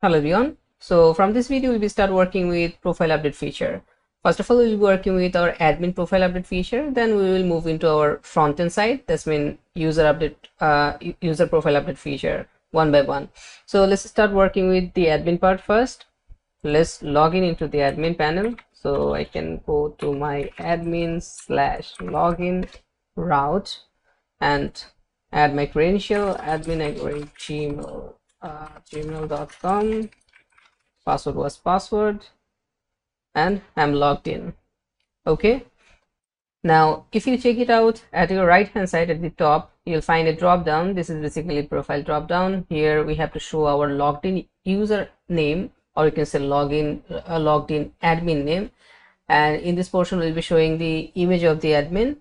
Hello everyone. So from this video, we'll be start working with profile update feature. First of all, we'll be working with our admin profile update feature. Then we will move into our front-end side. That's mean user update, user profile update feature one by one. So let's start working with the admin part first. Let's log in into the admin panel. So I can go to my admin/login route and add my credential. Admin gmail.com. Password was password, and I'm logged in. Okay, now if you check it out at your right hand side at the top, you'll find a drop down. This is basically profile drop down. Here we have to show our logged in user name, or you can say logged in admin name, and in this portion we'll be showing the image of the admin.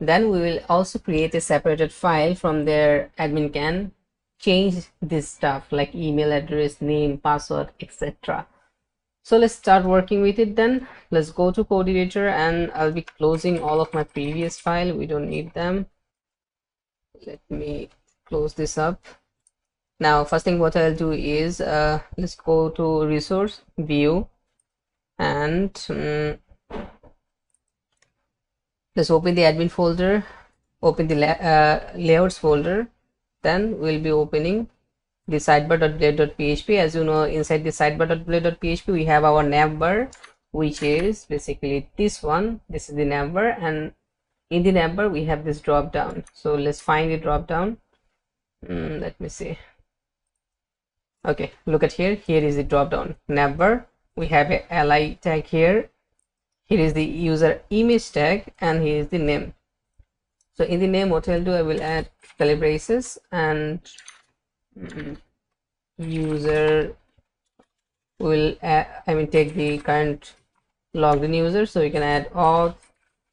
Then we will also create a separated file. From there admin can change this stuff like email address, name, password, etc. So let's start working with it. Then let's go to code editor, and I'll be closing all of my previous file. We don't need them. Let me close this up. Now first thing what I'll do is let's go to resource view, and let's open the admin folder, open the layouts folder. Then we'll be opening the sidebar.blade.php. As you know, inside the sidebar.blade.php we have our navbar, which is basically this one. This is the navbar, and in the navbar we have this drop down. So let's find the drop down. Let me see. Okay, look at here. Here is the drop down navbar. We have a li tag here. Here is the user image tag, and here is the name. So in the name, what I'll do, I will add curly braces, and user will take the current logged in user. So we can add auth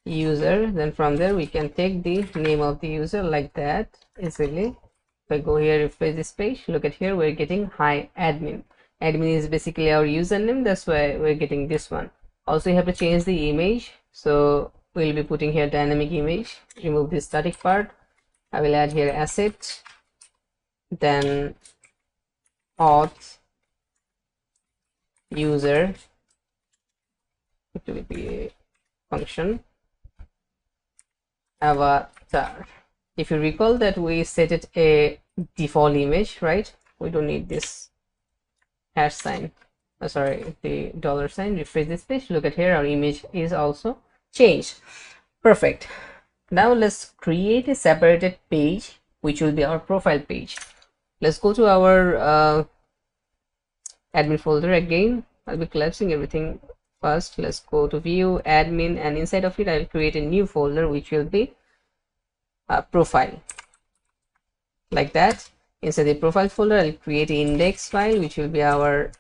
user. Then from there we can take the name of the user like that easily. If I go here, refresh this page, look at here, we're getting hi admin. Admin is basically our username. That's why we're getting this one. Also, you have to change the image. So we'll be putting here dynamic image. Remove this static part. I will add here asset, then auth user. It will be a function avatar. If you recall that we set it a default image, right? We don't need this hash sign. Sorry, the dollar sign. Refresh this page. Look at here, our image is also changed. Perfect. Now let's create a separated page, which will be our profile page. Let's go to our admin folder again. I'll be collapsing everything first. Let's go to view, admin, and inside of it I'll create a new folder, which will be profile, like that. Inside the profile folder I'll create an index file, which will be our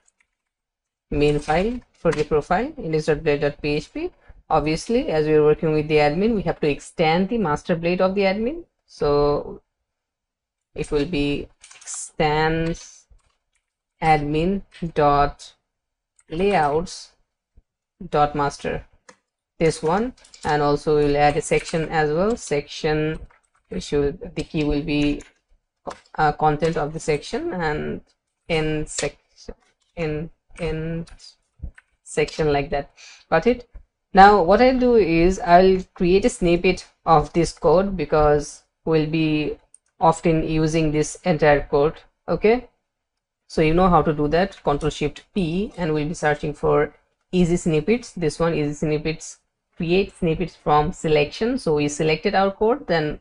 main file for the profile, index.blade.php. Obviously, as we are working with the admin, we have to extend the master blade of the admin. So it will be extends admin dot layouts dot master, this one, and also we'll add a section as well. Section, which will, the key will be content of the section, and in section section like that. Got it? Now what I'll do is I'll create a snippet of this code, because we'll be often using this entire code. Okay, so you know how to do that. Ctrl+Shift+P, and we'll be searching for easy snippets. This one, easy snippets, create snippets from selection. So we selected our code, then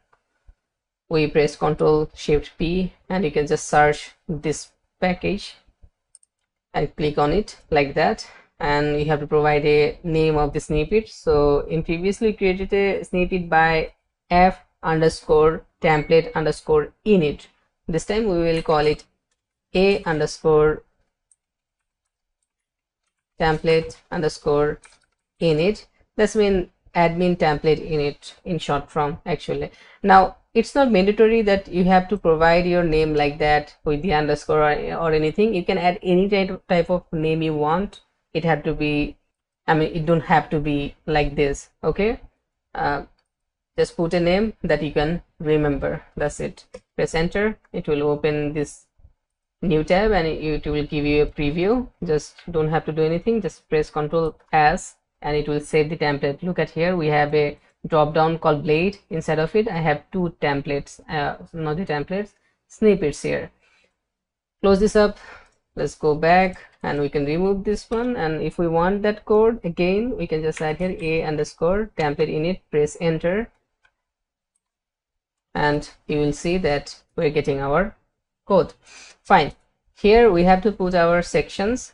we press Ctrl+Shift+P, and you can just search this package and click on it like that. And you have to provide a name of the snippet. So in previously created a snippet by f_template_init. This time we will call it a_template_init. That's mean admin template init in short form actually. Now it's not mandatory that you have to provide your name like that with the underscore or anything. You can add any type of name you want. It have to be, it don't have to be like this. Okay, just put a name that you can remember. That's it. Press enter. It will open this new tab, and it will give you a preview. Just don't have to do anything, just press Ctrl S and it will save the template. Look at here, we have a drop down called blade. Inside of it I have two templates, not the templates, snippets here. Close this up, let's go back and we can remove this one, and if we want that code again we can just add here a underscore template init, press enter, and you will see that we're getting our code. Fine. Here we have to put our sections,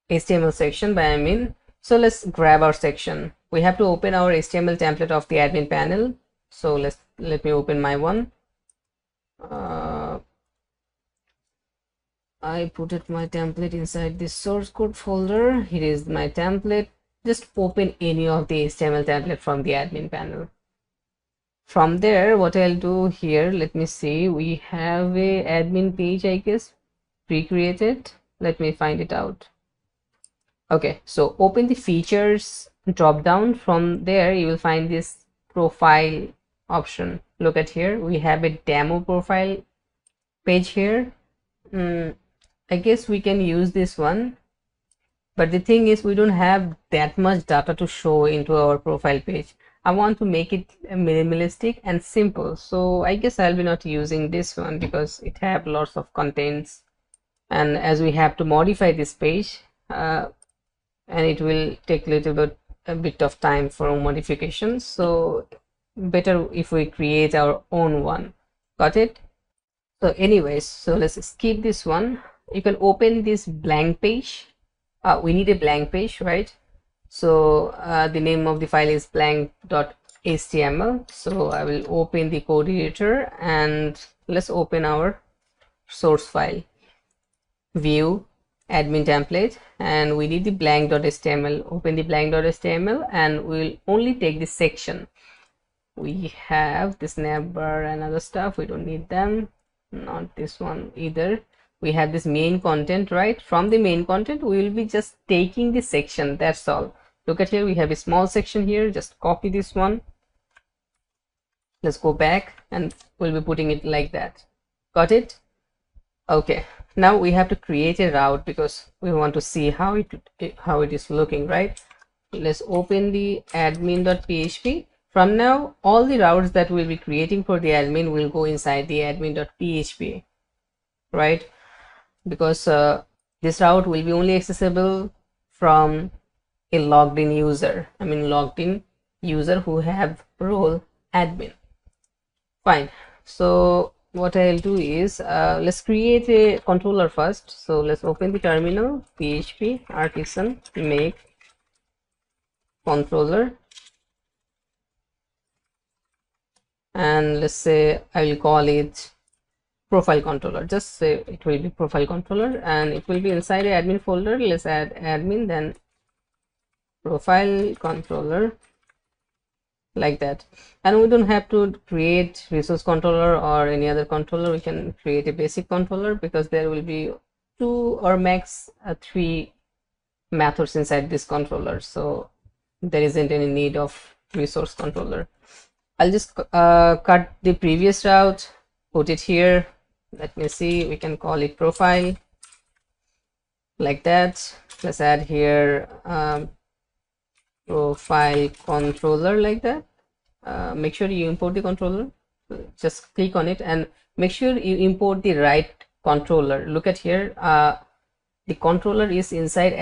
HTML section by admin. So let's grab our section. We have to open our HTML template of the admin panel. So let me open my one. I put my template inside this source code folder. Here is my template. Just open any of the HTML template from the admin panel. From there, what I'll do here, let me see, we have a admin page, I guess, pre-created. Let me find it out. Okay, so open the features drop down. From there you will find this profile option. Look at here, we have a demo profile page here. I guess we can use this one, but the thing is we don't have that much data to show into our profile page. I want to make it minimalistic and simple, so I guess I'll be not using this one because it have lots of contents, and as we have to modify this page and it will take a bit of time for modifications, so better if we create our own one. Got it? So anyways, so let's skip this one. You can open this blank page. We need a blank page, right? So the name of the file is blank.html. so I will open the code editor and let's open our source file, view admin template, and we need the blank.html. Open the blank.html and we'll only take this section. We have this navbar and other stuff, we don't need them, not this one either. We have this main content, right? From the main content we will be just taking this section, that's all. Look at here, we have a small section here, just copy this one. Let's go back and we'll be putting it like that. Got it? Okay, now we have to create a route because we want to see how it is looking, right? Let's open the admin.php. From now all the routes that we'll be creating for the admin will go inside the admin.php, right? Because this route will be only accessible from a logged in user, logged in user who have role admin. Fine. So what I'll do is let's create a controller first. So let's open the terminal, php artisan make controller, and let's say I will call it profile controller. Just say it will be profile controller and it will be inside a admin folder. Let's add admin, then profile controller, like that. And we don't have to create resource controller or any other controller. We can create a basic controller because there will be 2 or max 3 methods inside this controller, so there isn't any need of resource controller. I'll just cut the previous route, put it here. Let me see, we can call it profile, like that. Let's add here profile controller, like that. Make sure you import the controller, just click on it and make sure you import the right controller. Look at here, the controller is inside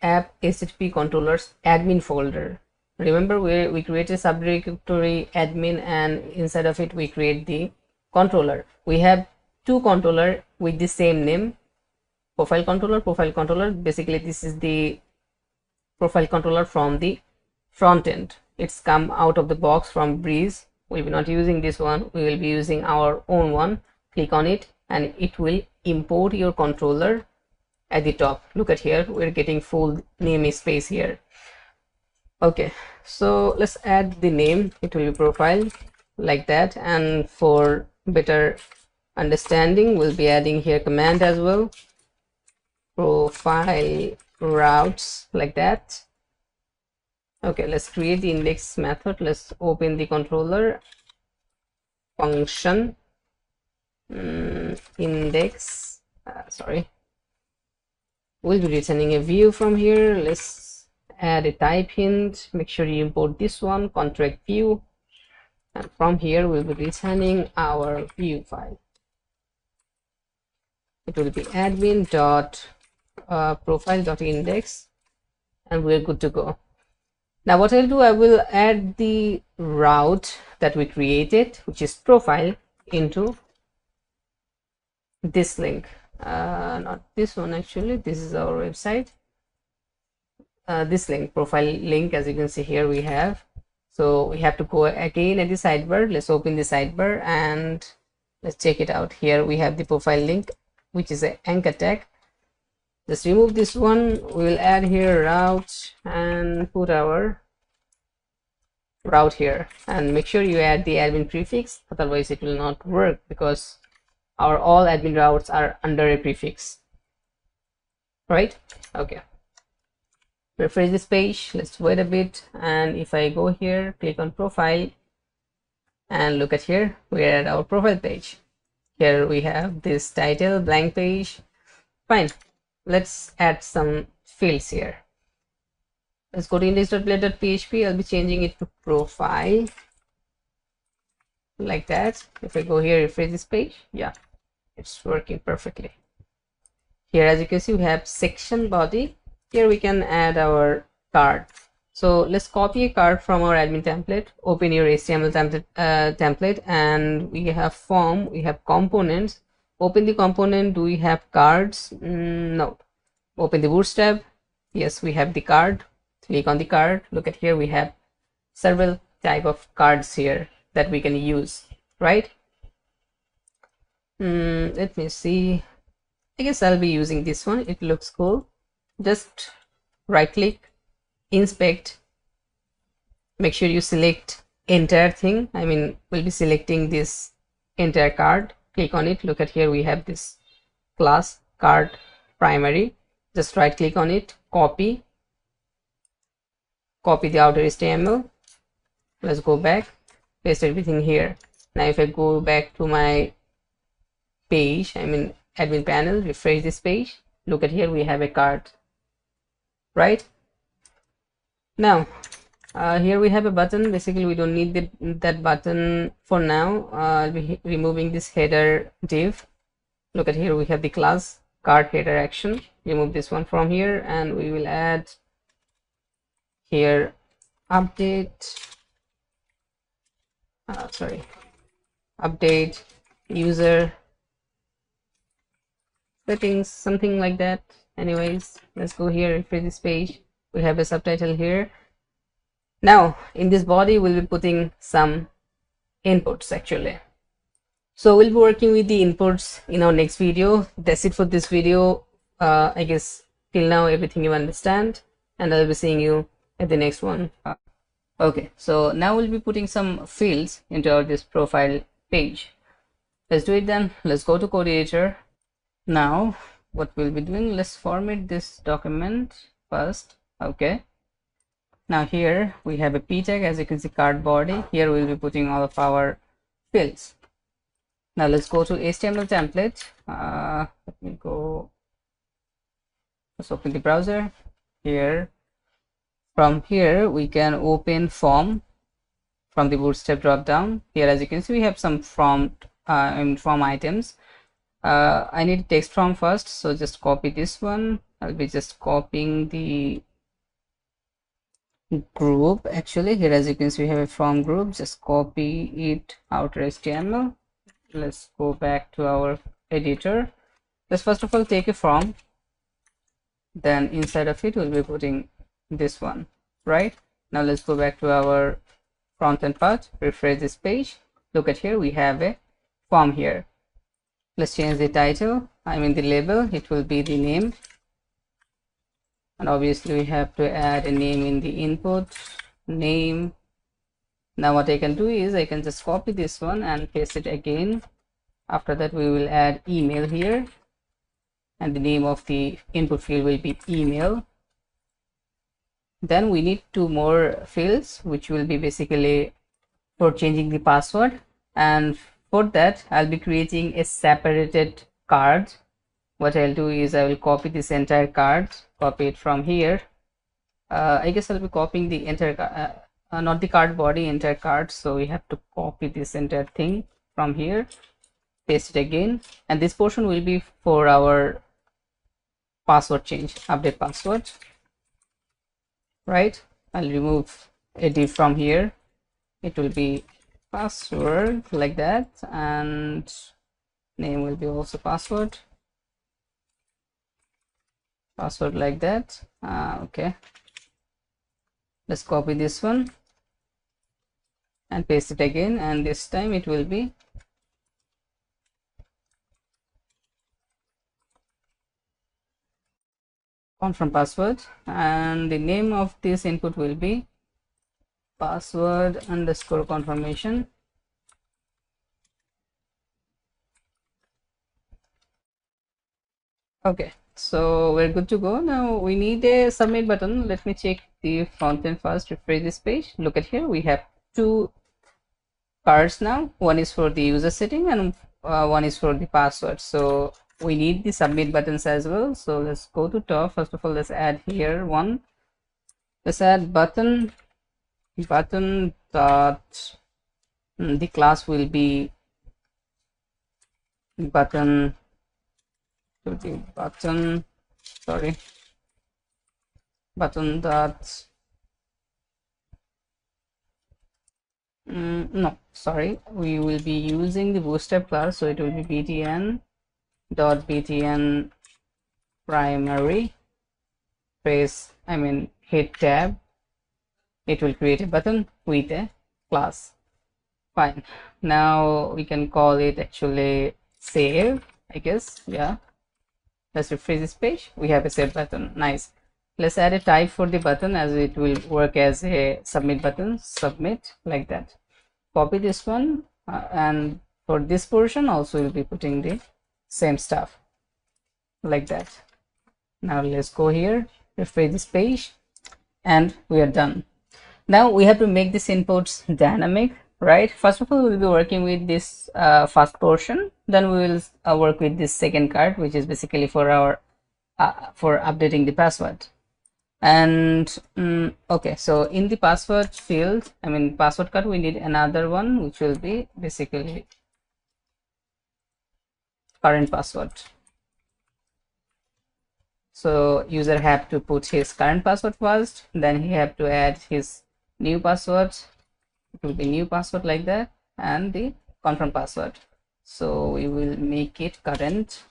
app http controllers admin folder. Remember, we create a subdirectory admin and inside of it we create the controller. We have 2 controller with the same name, profile controller. Basically this is the profile controller from the front end. It's come out of the box from Breeze. We'll be not using this one, we will be using our own one. Click on it and it will import your controller at the top. Look at here, we're getting full namespace here. Okay, so let's add the name, it will be profile, like that. And for better understanding we'll be adding here command as well, profile routes, like that. Okay, let's create the index method. Let's open the controller function, index sorry, we'll be returning a view from here. Let's add a type hint. Make sure you import this one, contract view, and from here we'll be returning our view file. It will be admin dot profile dot index, and we're good to go. Now what I'll do, I will add the route that we created, which is profile, into this link. Not this one, actually. This is our website. This link, profile link, as you can see here, we have. So we have to go again at the sidebar. Let's open the sidebar and let's check it out. Here we have the profile link, which is an anchor tag. Just remove this one. We will add here route and put our route here, and make sure you add the admin prefix, otherwise it will not work, because our all admin routes are under a prefix, right? Okay, refresh this page. Let's wait a bit, and if I go here, click on profile, and look at here, we're at our profile page. Here we have this title, blank page. Fine, let's add some fields here. Let's go to index.play.php. I'll be changing it to profile, like that. If I go here, refresh this page, yeah, it's working perfectly. Here, as you can see, we have section body. Here we can add our card. So let's copy a card from our admin template. Open your HTML template, and we have form, we have components. Open the component. Do we have cards? No. Open the bootstrap. Yes, we have the card. Click on the card. Look at here, we have several type of cards here that we can use, right? Let me see. I guess I'll be using this one. It looks cool. Just right click, inspect, make sure you select entire thing. I mean, we'll be selecting this entire card. Click on it. Look at here, we have this class card primary. Just right click on it, copy the outer HTML. Let's go back, paste everything here. Now if I go back to my page, I mean admin panel, refresh this page, look at here, we have a card, right? Now here we have a button. Basically we don't need that button for now. I'll be removing this header div. Look at here, we have the class card header action. Remove this one from here, and we will add here update update user settings, something like that. Anyways, let's go here, refresh this page. We have a subtitle here. Now in this body we'll be putting some inputs actually. So we'll be working with the inputs in our next video. That's it for this video. I guess till now everything you understand, and I'll be seeing you at the next one. Okay, so now we'll be putting some fields into this profile page. Let's do it then. Let's go to code editor. Now what we'll be doing, let's format this document first. Okay, now here we have a p tag, as you can see, card body. Here we'll be putting all of our fields. Now let's go to HTML template. Let me go, let's open the browser. Here, from here we can open form from the bootstrap drop down. Here, as you can see, we have some form items. I need text form first, so just copy this one. I'll be just copying the group. Actually, here, as you can see, we have a from group. Just copy it outer HTML. Let's go back to our editor. Let's first of all take a from, then inside of it we'll be putting this one, right? Now let's go back to our front end part, refresh this page. Look at here, we have a form here. Let's change the title, I mean the label. It will be the name, and obviously we have to add a name in the input, name. Now what I can do is I can just copy this one and paste it again. After that we will add email here, and the name of the input field will be email. Then we need two more fields, which will be basically for changing the password, and for that I'll be creating a separated card what I'll do is I will copy this entire card, copy it from here. I guess I'll be copying the entire not the card body, entire card. So we have to copy this entire thing from here, paste it again, and this portion will be for our password change, update password, right? I'll remove a div from here. It will be password like that, and name will be also password like that. Okay, let's copy this one and paste it again, and this time it will be confirm password, and the name of this input will be password underscore confirmation. Okay, so we're good to go. Now we need a submit button. Let me check the front end first. Refresh this page. Look at here, we have two cards now. One is for the user setting and one is for the password. So we need the submit buttons as well. So let's go to top. First of all, let's add here one. Let's add button dot the class will be button to the button, sorry, button dot no, sorry, we will be using the bootstrap class, so it will be btn dot btn primary, press, I mean hit tab, it will create a button with a class. Fine, now we can call it actually save, I guess. Yeah, let's refresh this page. We have a save button. Nice. Let's add a type for the button, as it will work as a submit button. Submit like that. Copy this one, and for this portion also we'll be putting the same stuff like that. Now let's go here, refresh this page, and we are done. Now we have to make this inputs dynamic, right? First of all, we'll be working with this first portion, then we will work with this second card, which is basically for our for updating the password. And okay, so in the password field, I mean password card, we need another one which will be basically current password. So user have to put his current password first, then he have to add his new password. It will be new password like that, and the confirm password. So we will make it current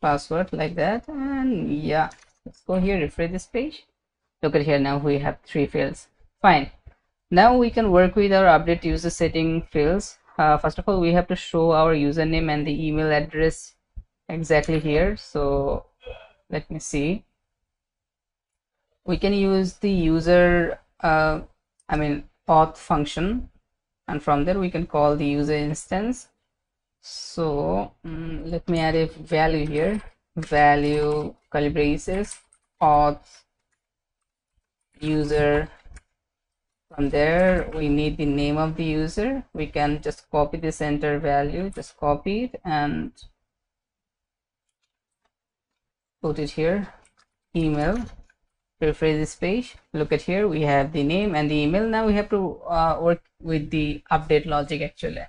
password like that, and yeah, let's go here, refresh this page. Look at here, now we have 3 fields. Fine, now we can work with our update user setting fields. First of all, we have to show our username and the email address exactly here. So let me see, we can use the user I mean auth function, and from there we can call the user instance. So let me add a value here, value curly braces auth user. From there we need the name of the user. We can just copy this enter value, just copy it and put it here, email. Refresh this page. Look at here, we have the name and the email. Now we have to work with the update logic actually.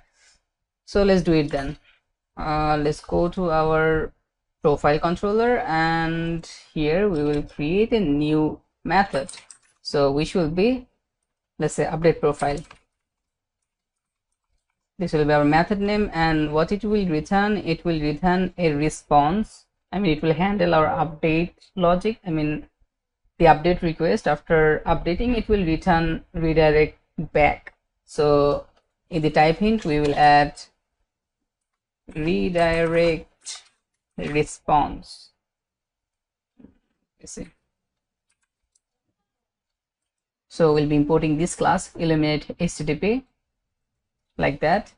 So let's do it then. Let's go to our profile controller, and here we will create a new method, so which will be, let's say, update profile. This will be our method name, and what it will return, it will return a response. I mean it will handle our update logic, I mean the update request. After updating, it will return redirect back. So in the type hint we will add redirect response. You see, so we'll be importing this class eliminate http like that.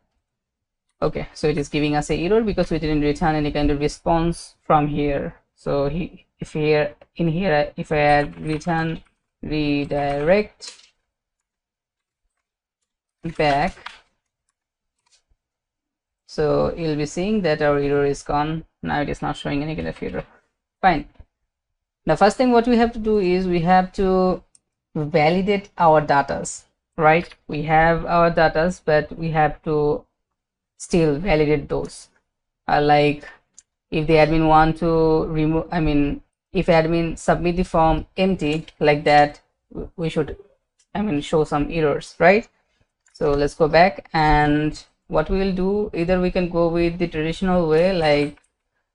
Okay, so it is giving us a error because we didn't return any kind of response from here. So if here in here, if I add return redirect back, So you'll be seeing that our error is gone. Now it is not showing any kind of error. Fine. Now first thing what we have to do is we have to validate our datas, right? We have our datas, but we have to still validate those. Like if the admin want to remove, if admin submit the form empty like that, we should show some errors, right? So let's go back, and what we will do, either we can go with the traditional way, like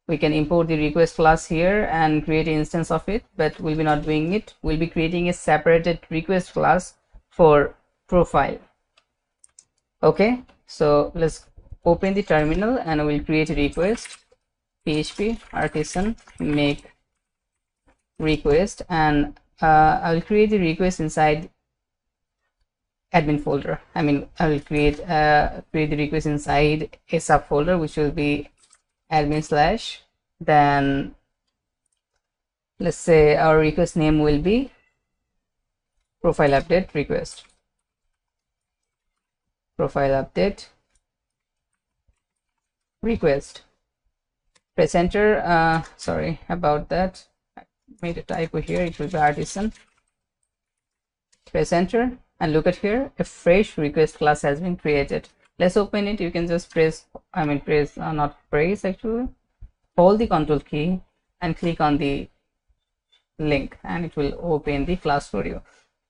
we can import the request class here and create an instance of it, but we'll be not doing it. We'll be creating a separated request class for profile. Okay, so let's open the terminal and we'll create a request, php artisan make request, and I'll create the request inside admin folder. I will create the request inside a subfolder, which will be admin slash, then let's say our request name will be profile update request, profile update request. Press enter. Sorry about that, I made a typo here. It will be artisan. Press enter and look at here, a fresh request class has been created. Let's open it. You can just press, not press, actually hold the control key and click on the link, and it will open the class for you.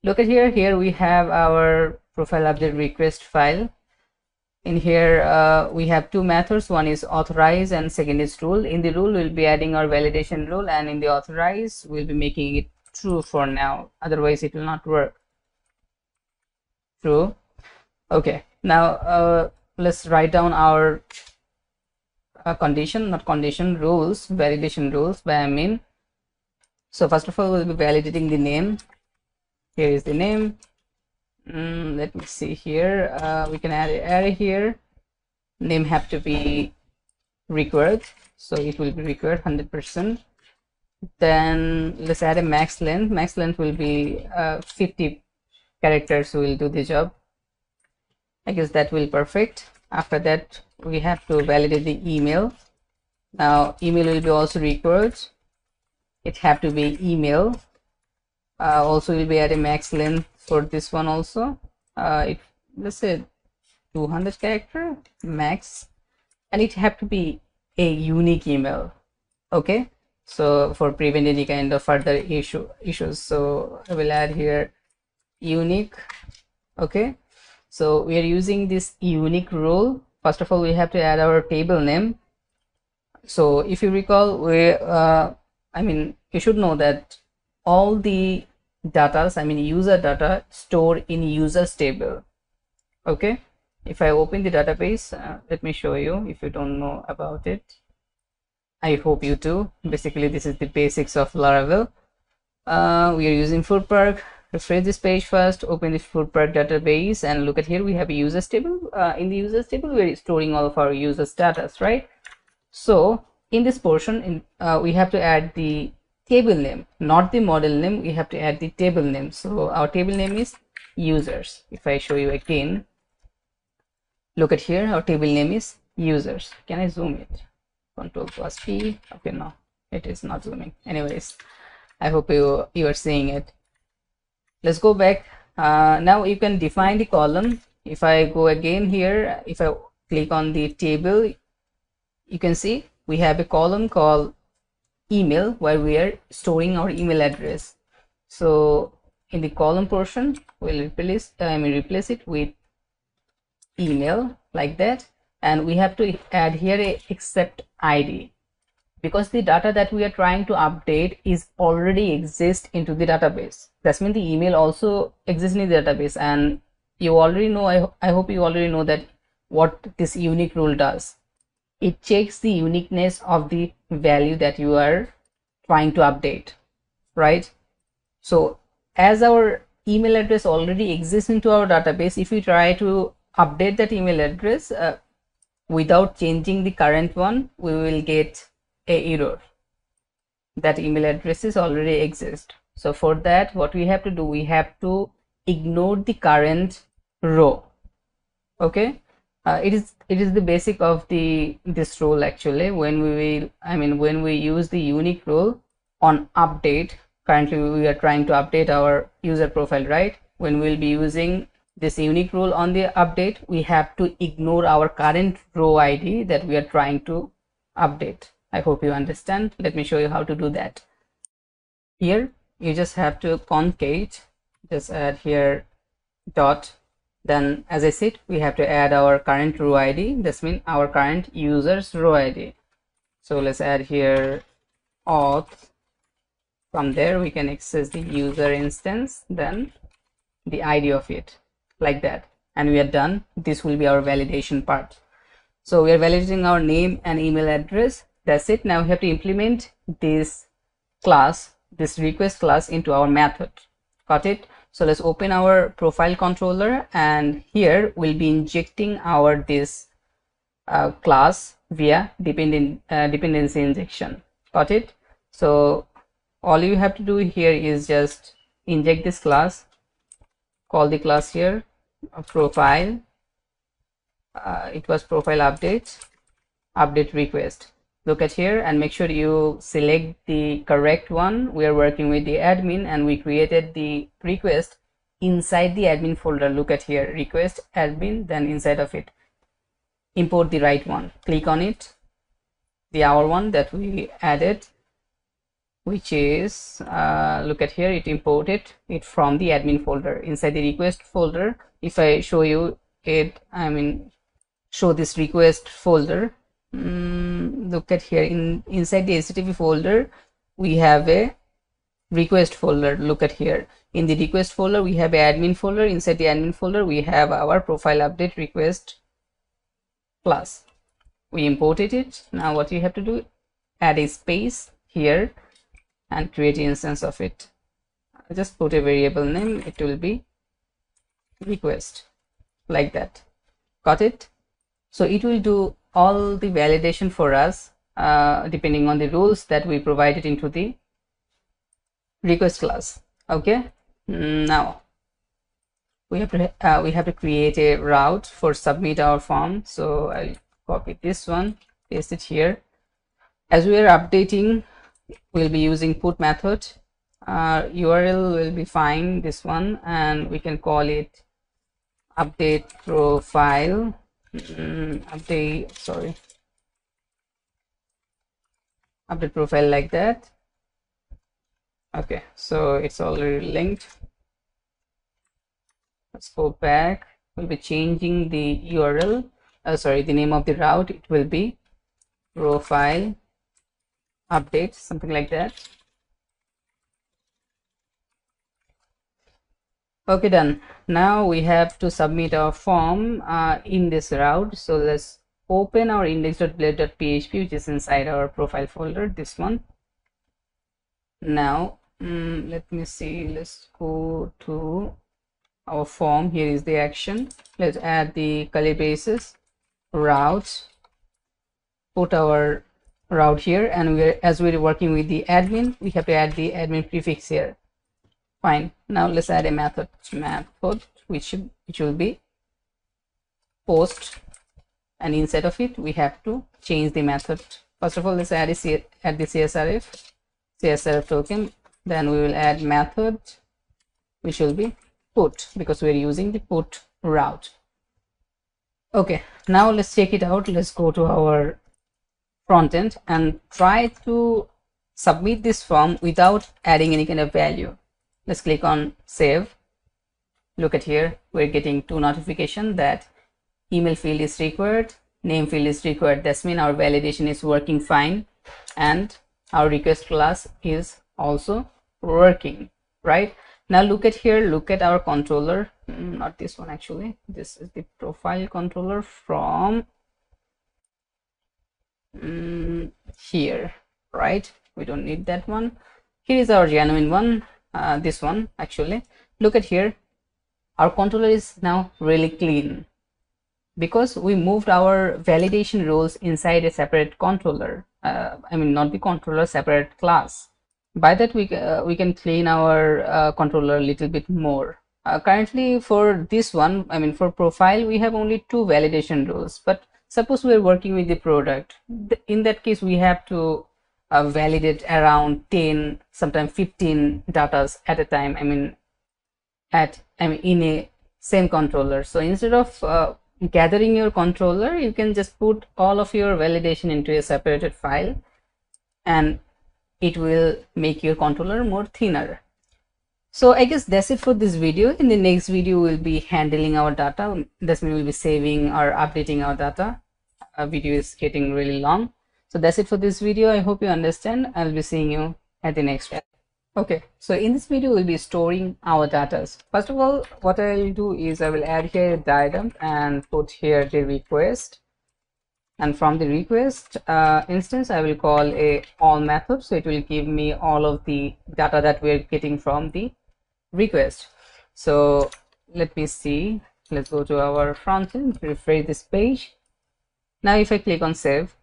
Look at here. Here we have our profile update request file. In here we have two methods. One is authorize and second is rule. In the rule we'll be adding our validation rule, and in the authorize we'll be making it true for now, otherwise it will not work. True. Okay, now let's write down our rules, validation rules by admin. So first of all, we'll be validating the name. Here is the name. Let me see here. We can add an array here. Name have to be required, so it will be required 100%. Then let's add a max length. Max length will be 50 characters will do the job. I guess that will perfect. After that, we have to validate the email. Now email will be also required. It have to be email. Also will be at a max length for this one also. Let's say 200 character max, and it have to be a unique email. Okay, so for prevent any kind of further issues, so I will add here unique. Okay, so we are using this unique rule. First of all, we have to add our table name. So if you recall, you should know that all the data, user data stored in users table. Okay, if I open the database, let me show you if you don't know about it. I hope you do. Basically, this is the basics of Laravel. We are using food park. Refresh this page first, open the food park database, and look at here, we have a users table. In the users table, we are storing all of our users data, right? So in this portion, we have to add the table name, not the model name. We have to add the table name. So our table name is users. If I show you again, look at here, our table name is users. Can I zoom it? Control plus P. Okay, no, it is not zooming. Anyways, I hope you are seeing it. Let's go back. Now you can define the column. If I go again here, if I click on the table, you can see we have a column called email where we are storing our email address. So in the column portion, we'll replace it with email like that, and we have to add here a accept ID, because the data that we are trying to update is already exist into the database. That means the email also exists in the database, and you already know, I hope you already know that what this unique rule does. It checks the uniqueness of the value that you are trying to update, right? So as our email address already exists into our database, if we try to update that email address without changing the current one, we will get a error that email addresses already exist. So for that, what we have to do, we have to ignore the current row. Okay, it is the basic of this rule actually. When we will, when we use the unique rule on update, currently we are trying to update our user profile, right? When we'll be using this unique rule on the update, we have to ignore our current row ID that we are trying to update. I hope you understand. Let me show you how to do that. Here you just have to concate, just add here dot, then as I said, we have to add our current row ID. This means our current user's row ID. So let's add here auth. From there we can access the user instance, then the ID of it, like that, and we are done. This will be our validation part. So we are validating our name and email address. That's it. Now we have to implement this class, this request class, into our method. Got it? So let's open our profile controller, and here we'll be injecting our this class via dependency injection. Got it? So all you have to do here is just inject this class, call the class here profile. It was profile update request. Look at here and make sure you select the correct one. We are working with the admin and we created the request inside the admin folder. Look at here, request admin, then inside of it import the right one. Click on it, our one that we added, which is look at here, it imported it from the admin folder inside the request folder. If I show you it, show this request folder, look at here, inside the HTTP folder we have a request folder. Look at here, in the request folder we have an admin folder. Inside the admin folder we have our profile update request class. We imported it. Now what you have to do, add a space here and create an instance of it. Just put a variable name, it will be request, like that. Got it? So it will do all the validation for us depending on the rules that we provided into the request class. Okay, now we have to create a route for submit our form. So I'll copy this one, paste it here. As we are updating, we'll be using put method. URL will be fine, this one, and we can call it update profile. Update profile, like that. Okay, so it's already linked. Let's go back. We'll be changing the URL, the name of the route. It will be profile update, something like that. Okay, done. Now we have to submit our form in this route. So let's open our index.blade.php, which is inside our profile folder, this one. Now let me see, let's go to our form. Here is the action. Let's add the curly braces routes, put our route here, and as we're working with the admin, we have to add the admin prefix here. Fine. Now let's add a method which will be post, and inside of it we have to change the method. First of all, let's add the CSRF token, then we will add method which will be put, because we are using the put route. Okay, now let's check it out. Let's go to our front end and try to submit this form without adding any kind of value. Let's click on save. Look at here, we're getting 2 notifications that email field is required, name field is required. That means our validation is working fine and our request class is also working, right? Now look at here, look at our controller, not this one actually, this is the profile controller from here, right? We don't need that one. Here is our genuine one, this one actually. Look at here, our controller is now really clean because we moved our validation rules inside a separate controller. Not the controller, separate class. By that we can clean our controller a little bit more. Currently for this one, I mean for profile, we have only 2 validation rules, but suppose we're working with the product. In that case, we have to validate around 10, sometimes 15 datas at a time. I mean in a same controller. So instead of gathering your controller, you can just put all of your validation into a separated file, and it will make your controller more thinner. So I guess that's it for this video. In the next video, we'll be handling our data. That's mean we'll be saving or updating our data. Our video is getting really long. So that's it for this video. I hope you understand. I'll be seeing you at the next one. Okay, so in this video, we'll be storing our data. First of all, what I'll do is I will add here a diagram and put here the request. And from the request instance, I will call a all method. So it will give me all of the data that we're getting from the request. So let me see. Let's go to our front end, refresh this page. Now if I click on save,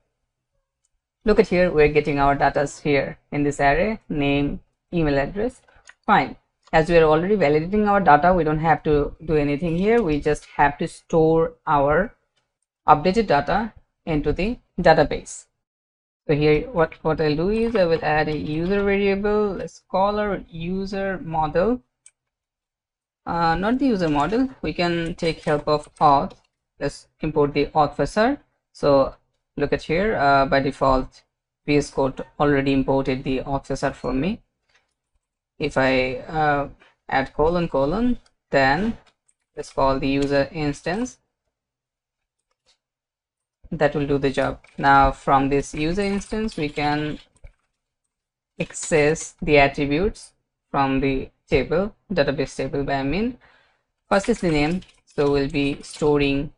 look at here, we're getting our data here in this array, name, email address. Fine. As we are already validating our data, we don't have to do anything here. We just have to store our updated data into the database. So here what I'll do is I will add a user variable. Let's call our user model. Not the user model, we can take help of auth. Let's import the auth wizard. So look at here, by default VS Code already imported the auth wizard for me. If I add colon, then let's call the user instance. That will do the job. Now from this user instance, we can access the attributes from the table, database table. I mean, first is the name, so we'll be storing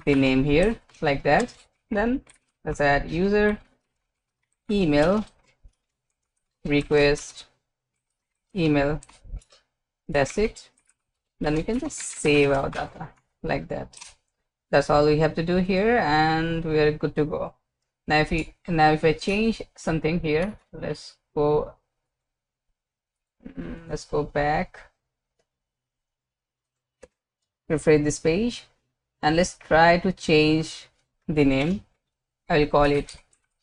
the name here like that. Then let's add user email request email. That's it. Then we can just save our data like that. That's all we have to do here, and we are good to go. Now if I change something here, let's go back, refresh this page, and let's try to change the name. I will call it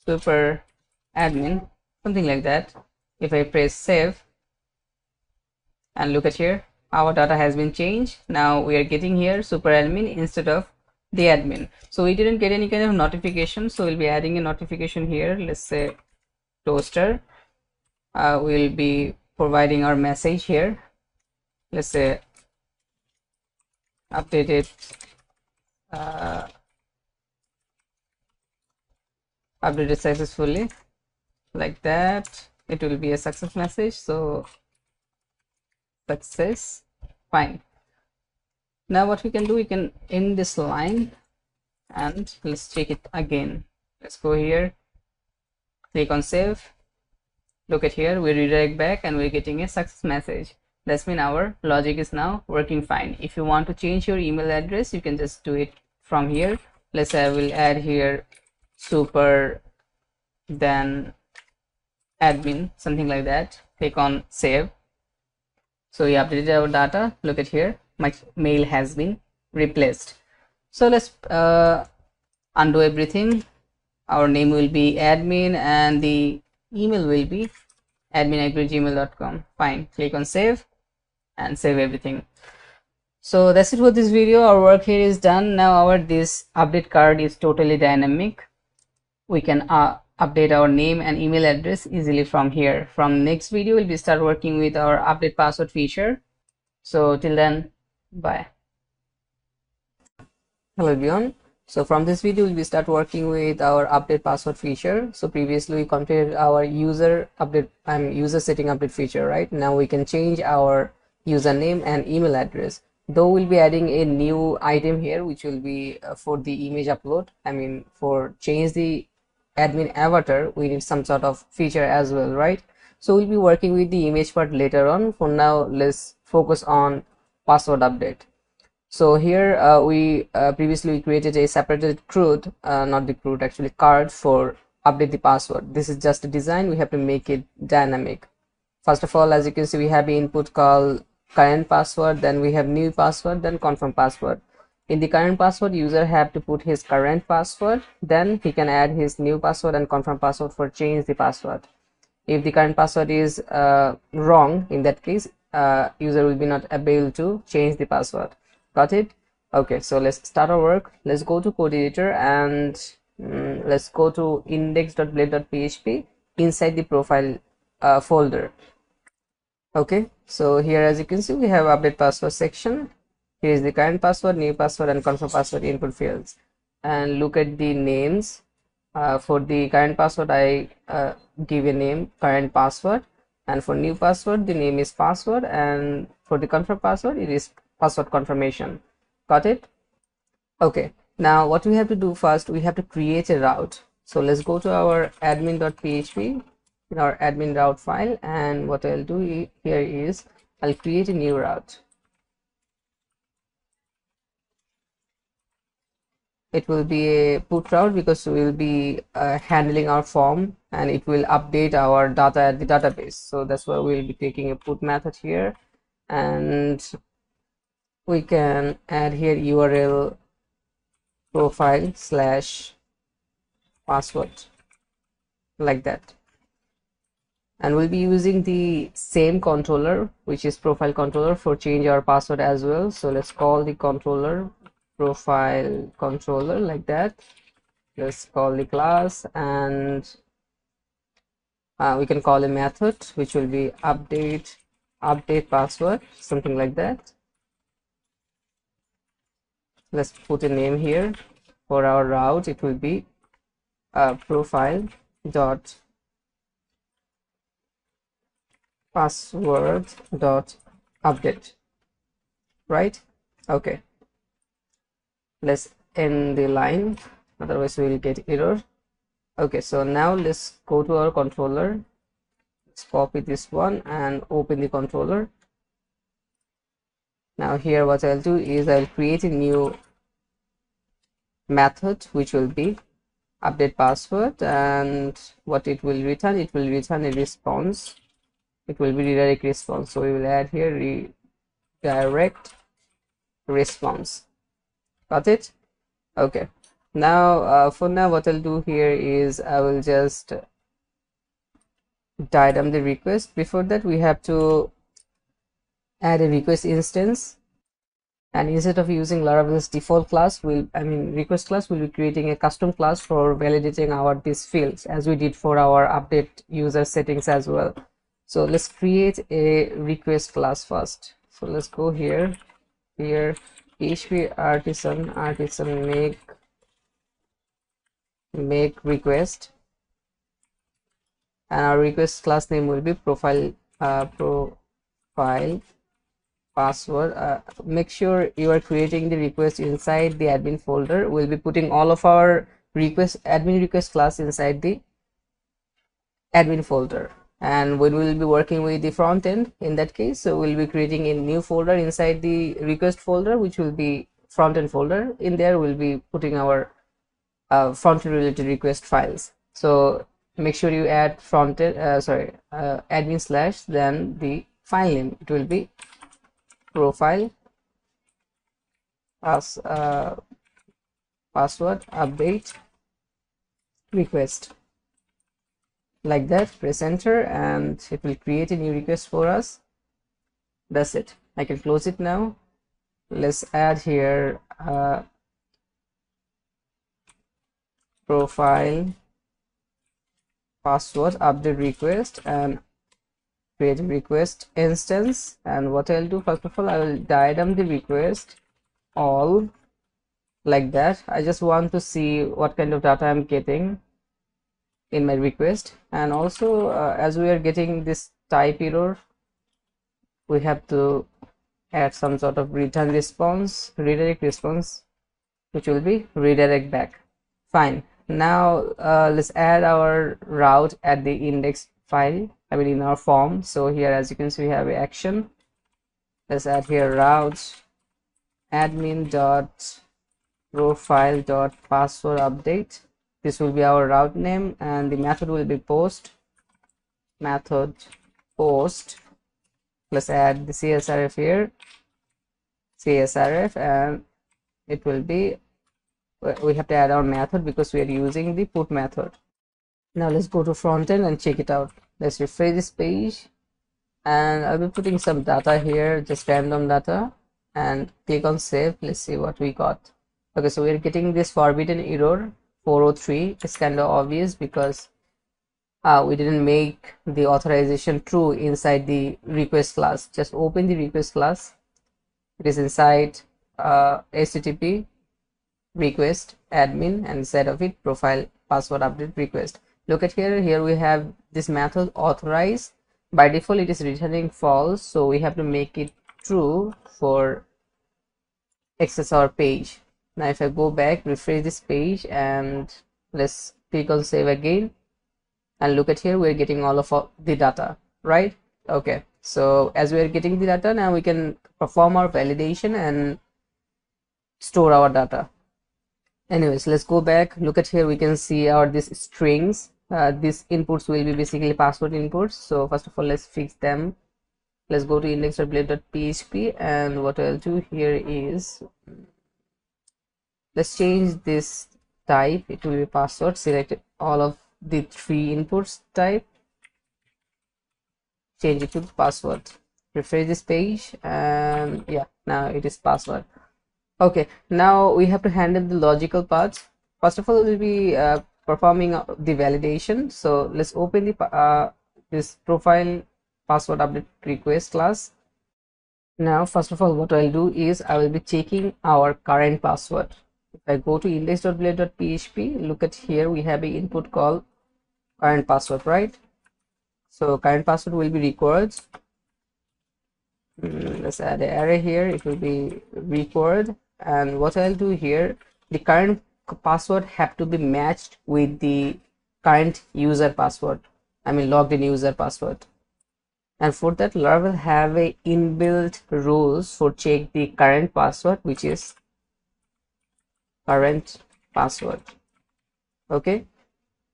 super admin, something like that. If I press save and look at here, our data has been changed. Now we are getting here super admin instead of the admin. So we didn't get any kind of notification, so we'll be adding a notification here. Let's say toaster. We'll be providing our message here. Let's say updated updated successfully, like that. It will be a success message, so success. Fine. Now what we can do, we can end this line and let's check it again. Let's go here, click on save. Look at here, we redirect back and we're getting a success message. That's mean our logic is now working fine. If you want to change your email address, you can just do it from here. Let's say I will add here super then admin, something like that. Click on save. So we updated our data. Look at here, my mail has been replaced. So let's undo everything. Our name will be admin and the email will be admin@gmail.com. Fine. Click on save and save everything. So that's it for this video. Our work here is done. Now our this update card is totally dynamic. We can update our name and email address easily from here. From next video, we'll be start working with our update password feature. So till then, bye. Hello everyone. So from this video, we'll be start working with our update password feature. So previously we configured our user update user setting update feature, right? Now we can change our username and email address. Though we'll be adding a new item here, which will be for the image upload. For change the admin avatar, we need some sort of feature as well, right? So we'll be working with the image part later on. For now, let's focus on password update. So here we previously created a separated CRUD, not the CRUD, actually card for update the password. This is just a design. We have to make it dynamic. First of all, as you can see, we have the input called current password, then we have new password, then confirm password. In the current password, user have to put his current password, then he can add his new password and confirm password for change the password. If the current password is wrong, in that case user will be not able to change the password. Got it? Okay, so let's start our work. Let's go to code editor and let's go to index.blade.php inside the profile folder. Okay, so here as you can see we have update password section. Here is the current password, new password and confirm password input fields, and look at the names. For the current password I give a name current password, and for new password the name is password, and for the confirm password it is password confirmation. Got it? Okay, now what we have to do first, we have to create a route. So let's go to our admin.php in our admin route file, and what I'll do here is I'll create a new route. It will be a put route because we will be handling our form, and it will update our data at the database. So that's why we'll be taking a put method here, and we can add here URL profile slash password like that. And we'll be using the same controller, which is profile controller, for change our password as well. So let's call the controller profile controller like that. Let's call the class, and we can call a method which will be update password, something like that. Let's put a name here. For our route it will be profile dot password dot update, right? Okay, let's end the line, otherwise we will get error. Okay, so now let's go to our controller. Let's copy this one and open the controller. Now here what I'll do is I'll create a new method which will be update password, and what it will return, it will return a response. It will be redirect response. So we will add here redirect response. Got it? Okay, now for now what I'll do here is I will just diagram the request. Before that we have to add a request instance, and instead of using Laravel's default class, request class, we'll be creating a custom class for validating these fields, as we did for our update user settings as well. So let's create a request class first. So let's go here php artisan make request, and our request class name will be profile password. Make sure you are creating the request inside the admin folder. We'll be putting all of our admin request class inside the admin folder, and when we will be working with the front end, in that case, so we'll be creating a new folder inside the request folder, which will be front end folder. In there we'll be putting our front end related request files. So make sure you add admin slash, then the file name, it will be profile as password update request, like that. Press enter and it will create a new request for us. That's it. I can close it now. Let's add here profile password update request and create a request instance. And what I'll do, first of all, I will diagram the request all like that. I just want to see what kind of data I'm getting in my request, and also as we are getting this type error, we have to add some sort of redirect response, which will be redirect back. Fine. Now let's add our route at the index file, in our form. So here, as you can see, we have an action. Let's add here routes admin dot profile dot password update. This will be our route name, and the method will be post Let's add the CSRF here, CSRF, and it will be, we have to add our method because we are using the put method. Now let's go to Frontend and check it out. Let's refresh this page, and I'll be putting some data here, just random data, and click on save. Let's see what we got. Okay, so we're getting this forbidden error 403. It's kind of obvious because we didn't make the authorization true inside the request class. Just open the request class. It is inside HTTP request admin, and inside of it profile password update request. Look at here we have this method authorize. By default it is returning false, so we have to make it true for access our page. Now if I go back, refresh this page, and let's click on save again, and look at here, we're getting all of the data, right? Okay, so as we're getting the data, now we can perform our validation and store our data. Anyways, let's go back. Look at here, we can see our this strings. These inputs will be basically password inputs. So first of all, let's fix them. Let's go to index.blade.php, and what I'll do here is, let's change this type. It will be password. Select all of the 3 inputs type, change it to password, refresh this page, and yeah, now it is password. Okay, now we have to handle the logical parts. First of all, we'll be performing the validation. So let's open the this profile password update request class. Now first of all, what I'll do is I will be checking our current password. If I go to index.blade.php, look at here, we have an input called current password, right? So current password will be required. Let's add an array here. It will be required, and what I'll do here, the current password have to be matched with the current user password, I mean logged in user password. And for that, Laravel have a inbuilt rules for check the current password, which is current password. Okay,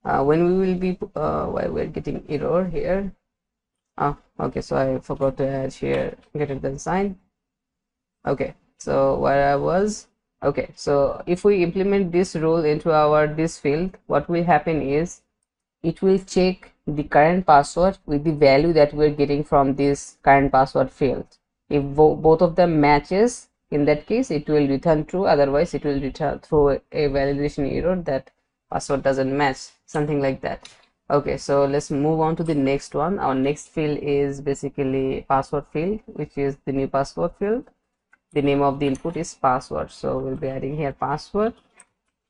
when we will be why we're getting error here. Okay, so I forgot to add here greater than sign. Okay, so where I was, okay, so if we implement this rule into our this field, what will happen is it will check the current password with the value that we're getting from this current password field. If both of them matches, in that case it will return true, otherwise it will return throw a validation error that password doesn't match, something like that. Okay, so let's move on to the next one. Our next field is basically password field, which is the new password field. The name of the input is password, so we'll be adding here password.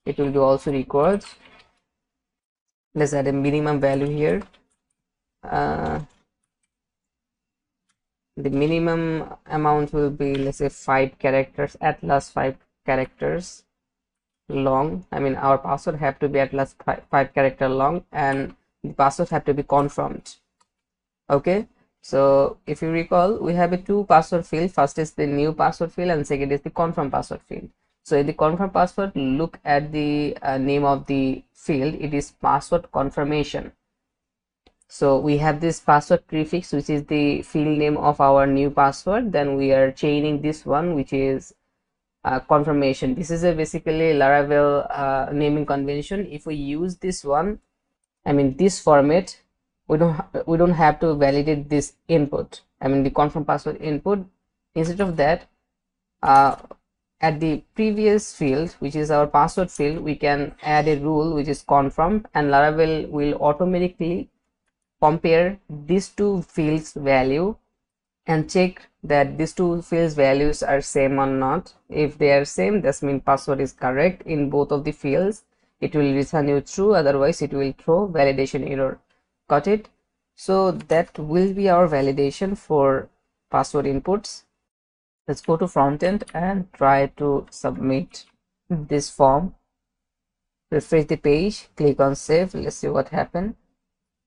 It will be also required. Let's add a minimum value here. The minimum amount will be, let's say, 5 characters, at last 5 characters long. I mean, our password have to be at least 5 character long, and the password have to be confirmed. Okay, so if you recall, we have a 2 password field. First is the new password field, and second is the confirm password field. So in the confirm password, look at the name of the field. It is password confirmation. So we have this password prefix, which is the field name of our new password. Then we are chaining this one, which is confirmation. This is a basically Laravel naming convention. If we use this one, I mean this format, we don't have to validate this input, I mean the confirm password input. Instead of that, at the previous field, which is our password field, we can add a rule which is confirm, and Laravel will automatically compare these 2 fields value and check that these 2 fields values are same or not. If they are same, that means password is correct in both of the fields. It will return you true, otherwise it will throw validation error. Got it? So that will be our validation for password inputs. Let's go to Frontend and try to submit this form. Refresh the page, click on save. Let's see what happened.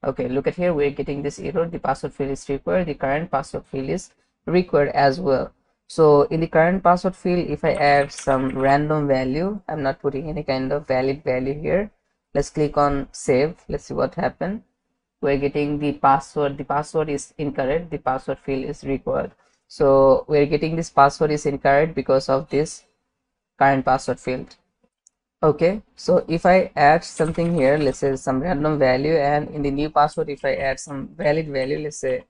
Okay, look at here, we're getting this error. The password field is required, the current password field is required as well. So in the current password field, if I add some random value, I'm not putting any kind of valid value here. Let's click on save. Let's see what happened. we're getting the password is incorrect, the password field is required. So we're getting this password is incorrect because of this current password field. Okay, so if I add something here, let's say some random value, and in the new password if I add some valid value, let's say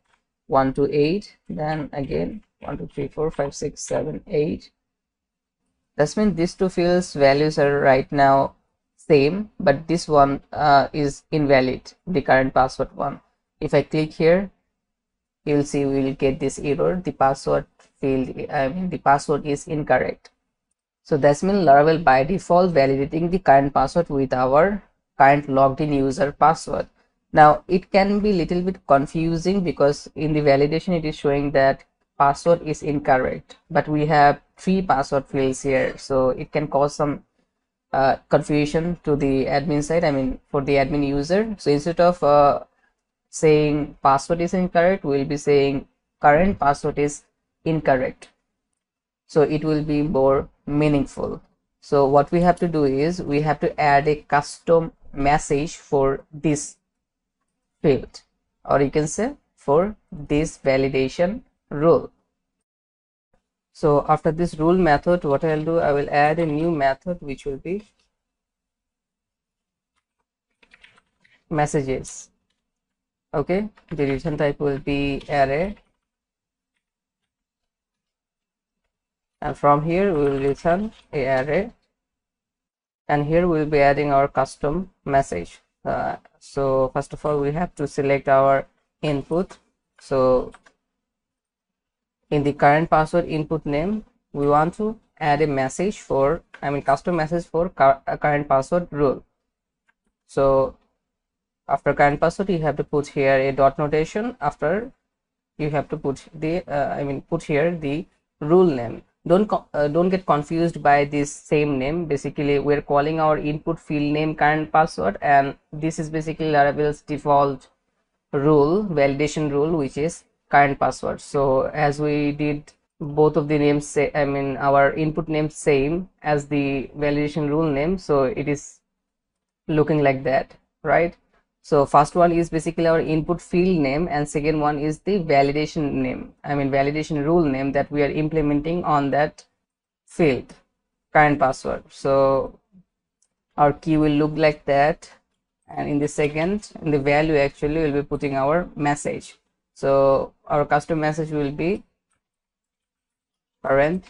1 to 8, then again 1 2 3 4 5 6 7 8, that means these two fields values are right now same, but this one is invalid, the current password one. If I click here, you'll see we will get this error, the password field, the password is incorrect. So that's means Laravel by default validating the current password with our current logged in user password. Now it can be little bit confusing because in the validation it is showing that password is incorrect, but we have 3 password fields here, so it can cause some confusion to the admin side, for the admin user. So instead of saying password is incorrect, we'll be saying current password is incorrect, so it will be more meaningful. So what we have to do is we have to add a custom message for this field, or you can say for this validation rule. So after this rule method, what I'll do, I will add a new method which will be messages. Okay, the return type will be array, and from here we will return a array, and here we'll be adding our custom message. So first of all we have to select our input. So in the current password input name, we want to add a message for custom message for current password rule. So after current password you have to put here a dot notation. After you have to put the put here the rule name. Don't get confused by this same name. Basically we're calling our input field name current password, and this is basically Laravel's default rule, validation rule, which is current password. So as we did both of the names say, our input name same as the validation rule name, so it is looking like that, right? So first one is basically our input field name, and second one is the validation name, validation rule name that we are implementing on that field, current password. So our key will look like that, and in the second, in the value actually we'll be putting our message. So our custom message will be current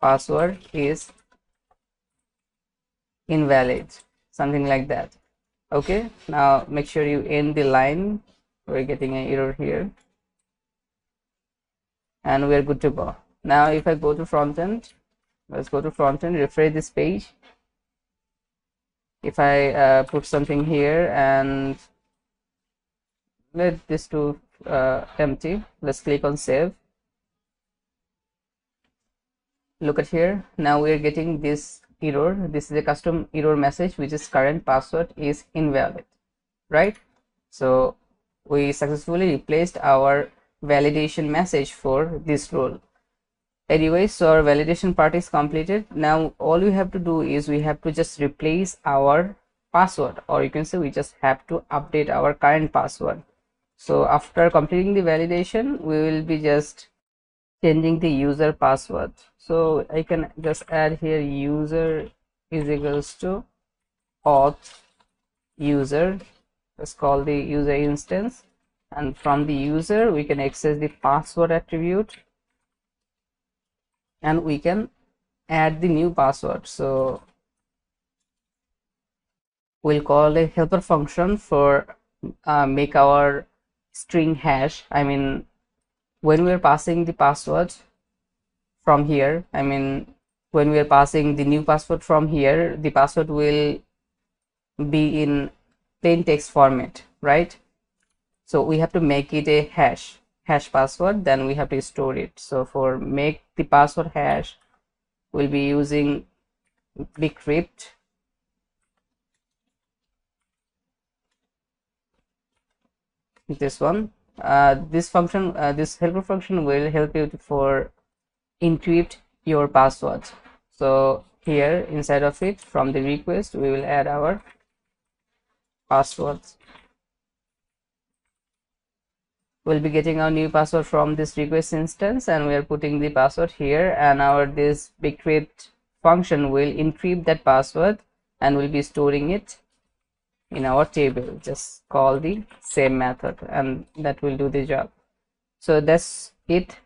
password is invalid, something like that. Okay, now make sure you end the line. We're getting an error here, and we're good to go. Now if I go to Frontend, let's go to Frontend, refresh this page. If I put something here and let this to empty, let's click on save. Look at here, now we're getting this error. This is a custom error message which is current password is invalid, right? So we successfully replaced our validation message for this rule. Anyway, so our validation part is completed. Now all we have to do is we have to just replace our password, or you can say we just have to update our current password. So after completing the validation, we will be just changing the user password. So I can just add here user is equals to auth user. Let's call the user instance, and from the user we can access the password attribute, and we can add the new password. So we'll call a helper function for make our string hash. When we're passing the password from here, when we are passing the new password from here, the password will be in plain text format, right? So we have to make it a hash password, then we have to store it. So for make the password hash, we'll be using bcrypt this one. This function, this helper function will help you for encrypt your password. So here inside of it, from the request, we will add our passwords. We'll be getting our new password from this request instance, and we are putting the password here, and our this bcrypt function will encrypt that password and will be storing it in our table. Just call the same method and that will do the job. So that's it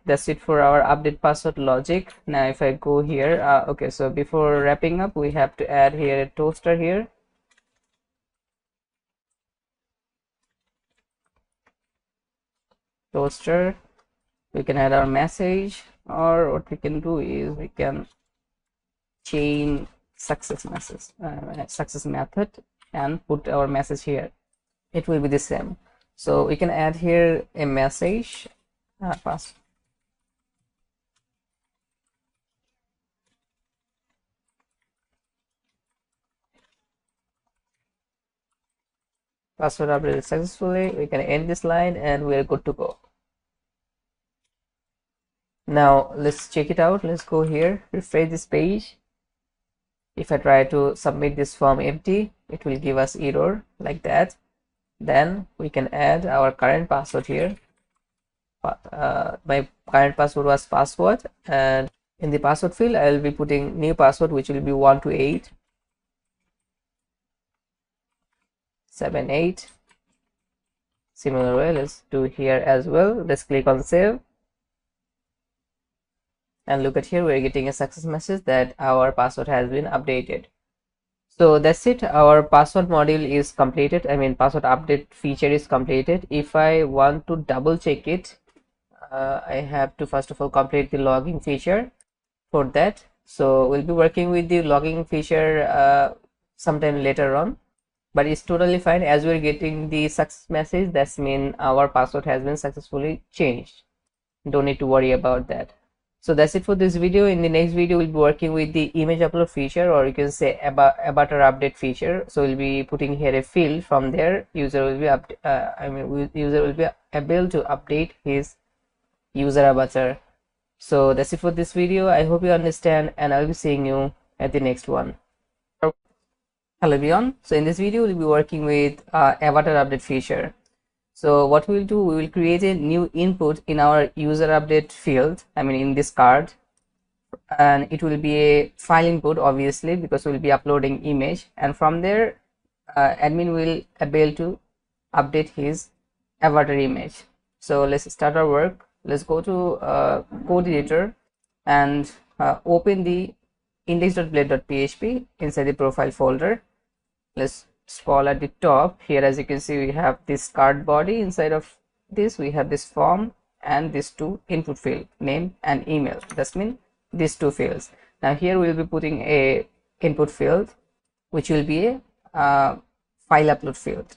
for our update password logic. Now if I go here, okay, so before wrapping up, we have to add here a toaster here. Toaster, we can add our message, or what we can do is we can chain success method and put our message here. It will be the same. So we can add here a message password updated successfully. We can end this line and we're good to go. Now let's check it out. Let's go here, refresh this page. If I try to submit this form empty, it will give us error like that. Then we can add our current password here. My current password was password, and in the password field I will be putting new password, which will be 12878. Similar way, let's do here as well. Let's click on save, and look at here, we're getting a success message that our password has been updated. So that's it, our password module is completed. I mean, password update feature is completed. If I want to double check it, I have to first of all complete the logging feature for that. So we'll be working with the logging feature sometime later on, but it's totally fine. As we're getting the success message, that's mean our password has been successfully changed. Don't need to worry about that. So that's it for this video. In the next video, we'll be working with the image upload feature, or you can say avatar update feature. So we'll be putting here a field. From there, user will be user will be able to update his user avatar. So that's it for this video. I hope you understand, and I'll be seeing you at the next one. Hello everyone. So in this video, we'll be working with avatar update feature. So what we'll do, we will create a new input in our user update field, I mean in this card, and it will be a file input obviously, because we'll be uploading image, and from there admin will able to update his avatar image. So let's start our work. Let's go to code editor and open the index.blade.php inside the profile folder. Let's scroll at the top. Here, as you can see, we have this card body. Inside of this, we have this form and these two input field, name and email. That means these two fields. Now here we'll be putting a input field, which will be a file upload field.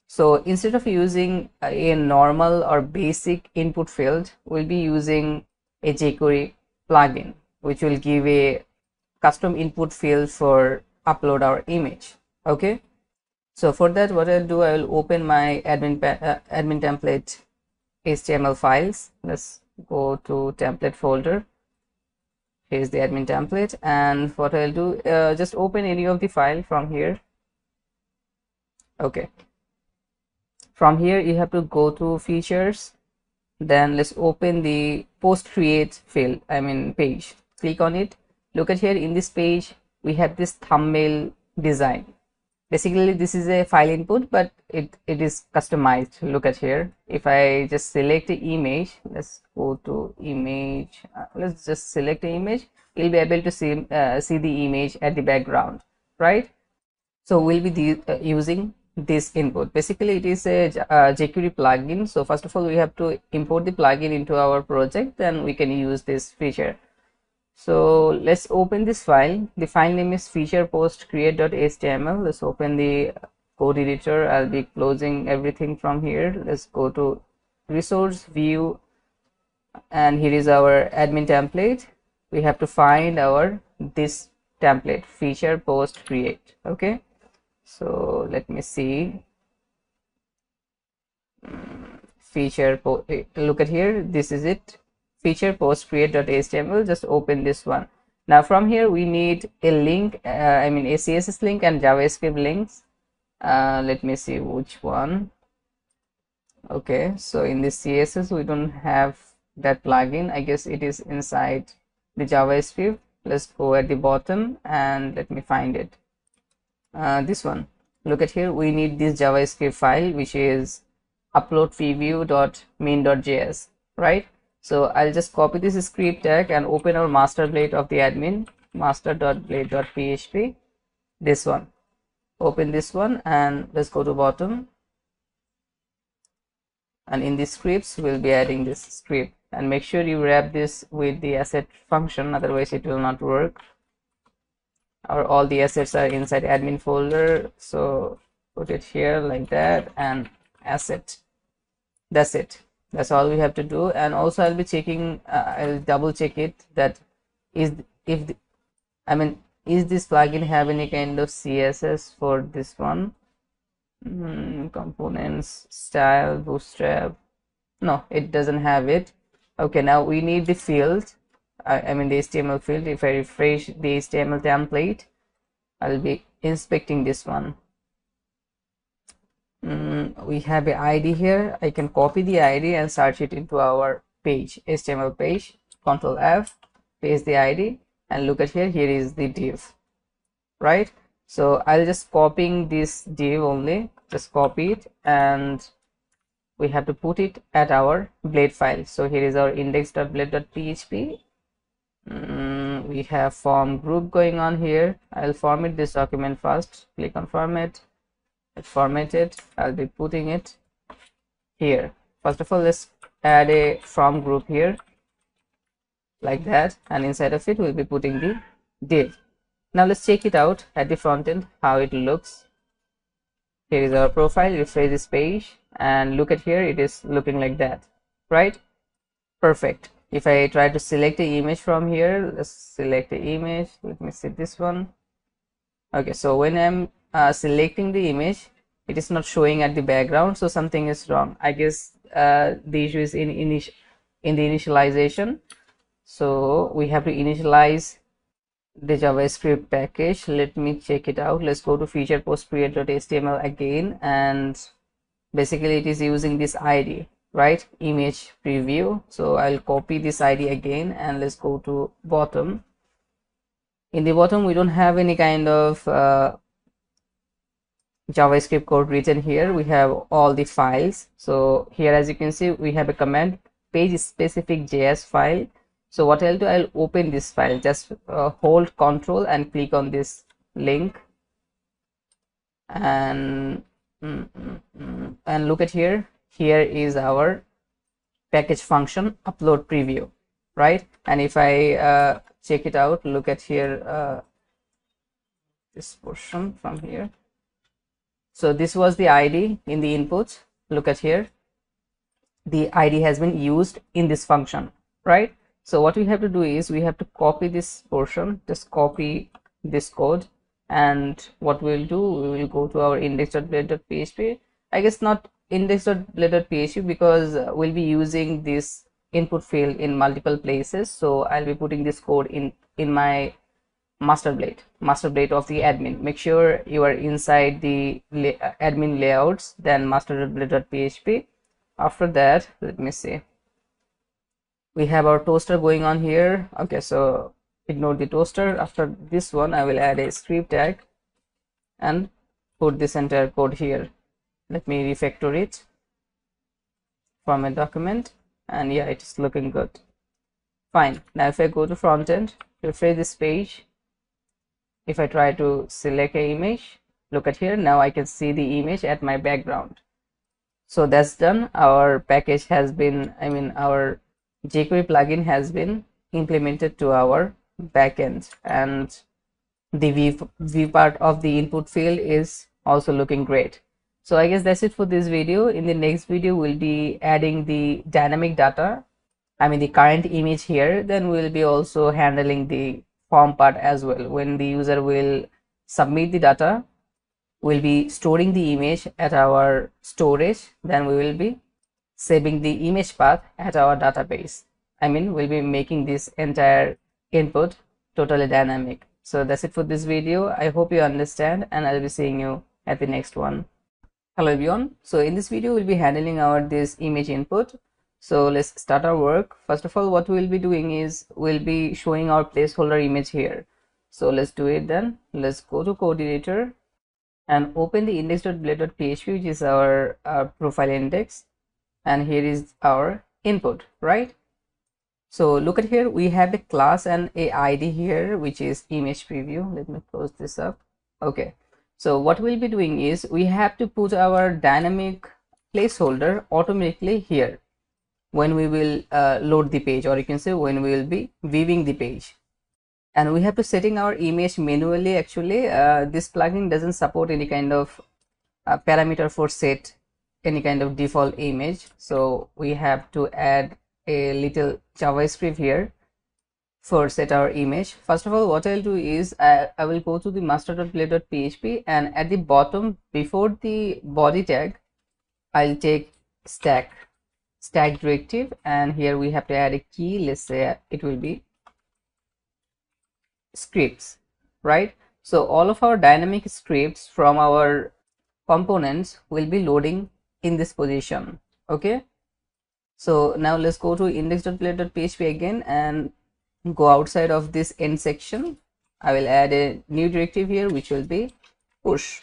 So instead of using a normal or basic input field, we'll be using a jQuery plugin, which will give a custom input field for upload our image. Okay, so for that, what I'll do, I will open my admin template HTML files. Let's go to template folder. Here's the admin template, and what I'll do, just open any of the file from here. Okay, from here you have to go to features, then let's open the post create field, I mean page. Click on it. Look at here, in this page we have this thumbnail design. Basically this is a file input, but it is customized. Look at here, if I just select the image, let's go to image, let's just select the image, you'll be able to see the image at the background, right? So we'll be using this input. Basically it is a jQuery plugin. So first of all, we have to import the plugin into our project, then we can use this feature. So let's open this file. The file name is feature post create.html. Let's open the code editor. I'll be closing everything from here. Let's go to resource view, and here is our admin template. We have to find our this template, feature post create. Okay, so let me see. Look at here, this is it, feature post create.html. just open this one. Now from here we need a link, I mean a CSS link and JavaScript links. Let me see which one. Okay, so in this CSS we don't have that plugin. I guess it is inside the JavaScript. Let's go at the bottom and let me find it. This one. Look at here, we need this JavaScript file which is upload preview.main.js, right? So I'll just copy this script tag and open our master blade of the admin, master.blade.php. This one. Open this one and let's go to bottom. And in the scripts we'll be adding this script, and make sure you wrap this with the asset function, otherwise it will not work. All the assets are inside admin folder, so put it here like that, and asset. That's it. That's all we have to do. And also I'll be checking, I'll double check it that is is this plugin have any kind of CSS for this one? Components, style, bootstrap. No, it doesn't have it. Okay, now we need the field. The HTML field. If I refresh the HTML template, I'll be inspecting this one. We have an ID here. I can copy the ID and search it into our page, HTML page. Control F, paste the ID, and look at here. Here is the div, right? So I'll just copying this div only. Just copy it, and we have to put it at our blade file. So here is our index.blade.php. We have form group going on here. I'll format this document first. Click on format. Format it. I'll be putting it here. First of all, let's add a from group here like that, and inside of it we'll be putting the div. Now let's check it out at the front end how it looks. Here is our profile. Refresh this page and look at here, it is looking like that, right? Perfect. If I try to select the image from here, let's select the image. Let me see this one. Okay, so when I'm selecting the image, it is not showing at the background, so something is wrong. I guess the issue is in the initialization. So we have to initialize the JavaScript package. Let me check it out. Let's go to feature post create.html again, and basically it is using this ID, right? Image preview. So I'll copy this ID again, and let's go to bottom. In the bottom we don't have any kind of JavaScript code written here. We have all the files. So here, as you can see, we have a command page specific JS file. So what I'll do, I'll open this file. Just hold Control and click on this link, and look at here. Here is our package function upload preview, right? And if I check it out, look at here, this portion from here. So this was the ID in the input. Look at here, the ID has been used in this function, right? So what we have to do is we have to copy this portion, just copy this code, and what we'll do, we will go to our index.blade.php. I guess not index.blade.php, because we'll be using this input field in multiple places. So I'll be putting this code in my master blade of the admin. Make sure you are inside the admin layouts, then master.blade.php. After that, let me see, we have our toaster going on here. Okay, so ignore the toaster. After this one, I will add a script tag and put this entire code here. Let me refactor it from a document, and yeah, it is looking good. Fine. Now if I go to front end, refresh this page, if I try to select an image, look at here, now I can see the image at my background. So that's done. Our package has been, our jQuery plugin has been implemented to our backend, and the view part of the input field is also looking great. So I guess that's it for this video. In the next video, we'll be adding the dynamic data, the current image here. Then we'll be also handling the form part as well. When the user will submit the data, we'll be storing the image at our storage. Then we will be saving the image path at our database. We'll be making this entire input totally dynamic. So that's it for this video. I hope you understand, and I'll be seeing you at the next one. Hello everyone. So in this video we'll be handling our this image input. So let's start our work. First of all, what we'll be doing is we'll be showing our placeholder image here. So let's do it then. Let's go to code editor and open the index.blade.php, which is our profile index, and here is our input, right? So look at here, we have a class and a ID here, which is image preview. Let me close this up. Okay, so what we'll be doing is we have to put our dynamic placeholder automatically here when we will load the page, or you can say when we will be viewing the page. And we have to setting our image manually. Actually this plugin doesn't support any kind of parameter for set any kind of default image, so we have to add a little JavaScript here for set our image. First of all, what I'll do is I will go to the master.blade.php, and at the bottom before the body tag I'll take stack directive, and here we have to add a key. Let's say it will be scripts, right? So all of our dynamic scripts from our components will be loading in this position. Okay, so now let's go to index.blade.php again and go outside of this end section. I will add a new directive here, which will be push,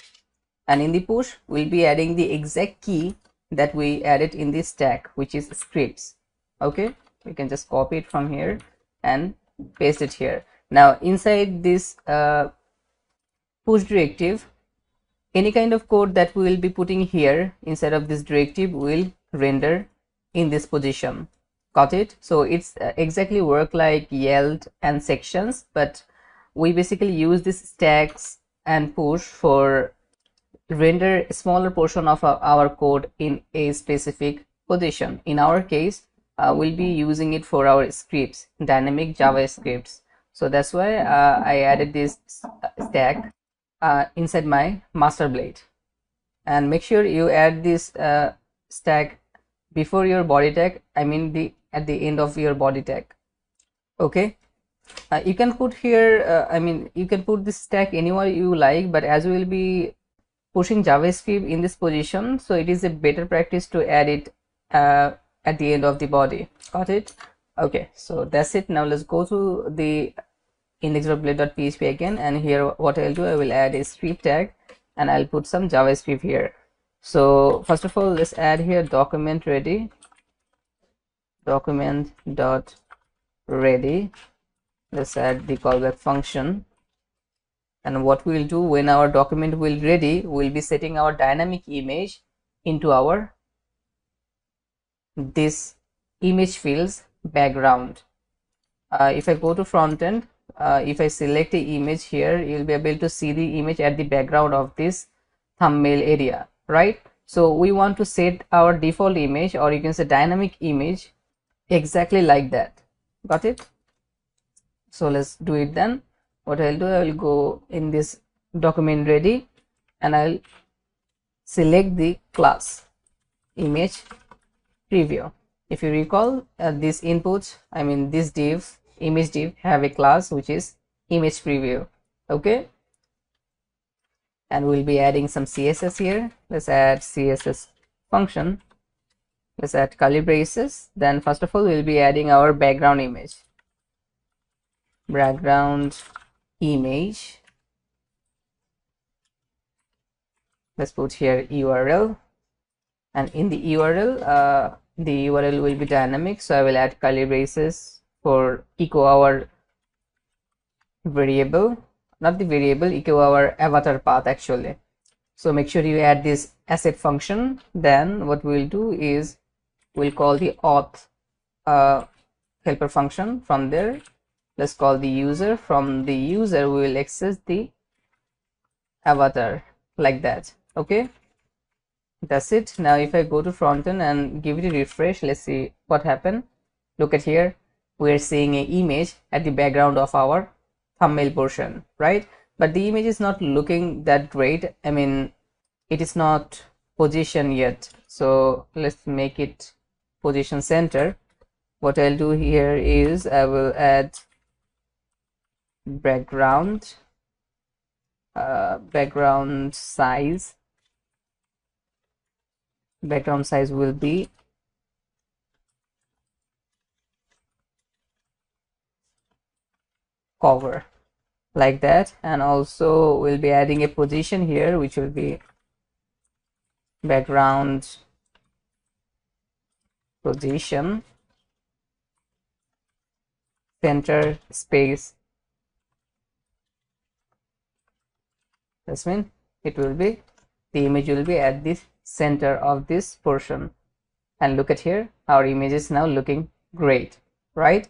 and in the push we'll be adding the exact key that we added in the stack, which is scripts. Okay, we can just copy it from here and paste it here. Now inside this push directive, any kind of code that we will be putting here inside of this directive will render in this position. Got it? So it's exactly work like yield and sections, but we basically use this stacks and push for render a smaller portion of our code in a specific position. In our case we'll be using it for our scripts, dynamic JavaScripts. So that's why I added this stack inside my master blade. And make sure you add this stack before your body tag, I mean at the end of your body tag. Okay, you can put here you can put this stack anywhere you like, but as we will be pushing JavaScript in this position, so it is a better practice to add it at the end of the body. Got it? Okay, so that's it. Now let's go to the index.blade.php again, and here what I'll do, I will add a script tag and I'll put some JavaScript here. So first of all, let's add here document ready, document.ready. Let's add the callback function, and what we'll do when our document will ready, we'll be setting our dynamic image into our this image fields background. If I go to Frontend, if I select the image here, you'll be able to see the image at the background of this thumbnail area, right? So we want to set our default image, or you can say dynamic image, exactly like that. Got it? So let's do it then. What I'll do, I will go in this document ready and I'll select the class image preview. If you recall, these inputs, I mean this div, image div, have a class which is image preview. Okay, and we'll be adding some CSS here. Let's add CSS function. Let's add curly braces. Then first of all, we'll be adding our background image. Background image. Let's put here URL, and in the URL will be dynamic, so I will add curly braces for echo our variable, not the variable, echo our avatar path actually. So make sure you add this asset function. Then what we'll do is we'll call the auth helper function. From there, let's call the user. From the user, we will access the avatar like that. Okay, that's it. Now if I go to Frontend and give it a refresh, let's see what happened. Look at here, we're seeing an image at the background of our thumbnail portion, right? But the image is not looking that great. I mean, it is not positioned yet, so let's make it position center. What I'll do here is I will add background background size will be cover, like that. And also we'll be adding a position here, which will be background position center space. This means it will be, the image will be at the center of this portion. And look at here, our image is now looking great, right?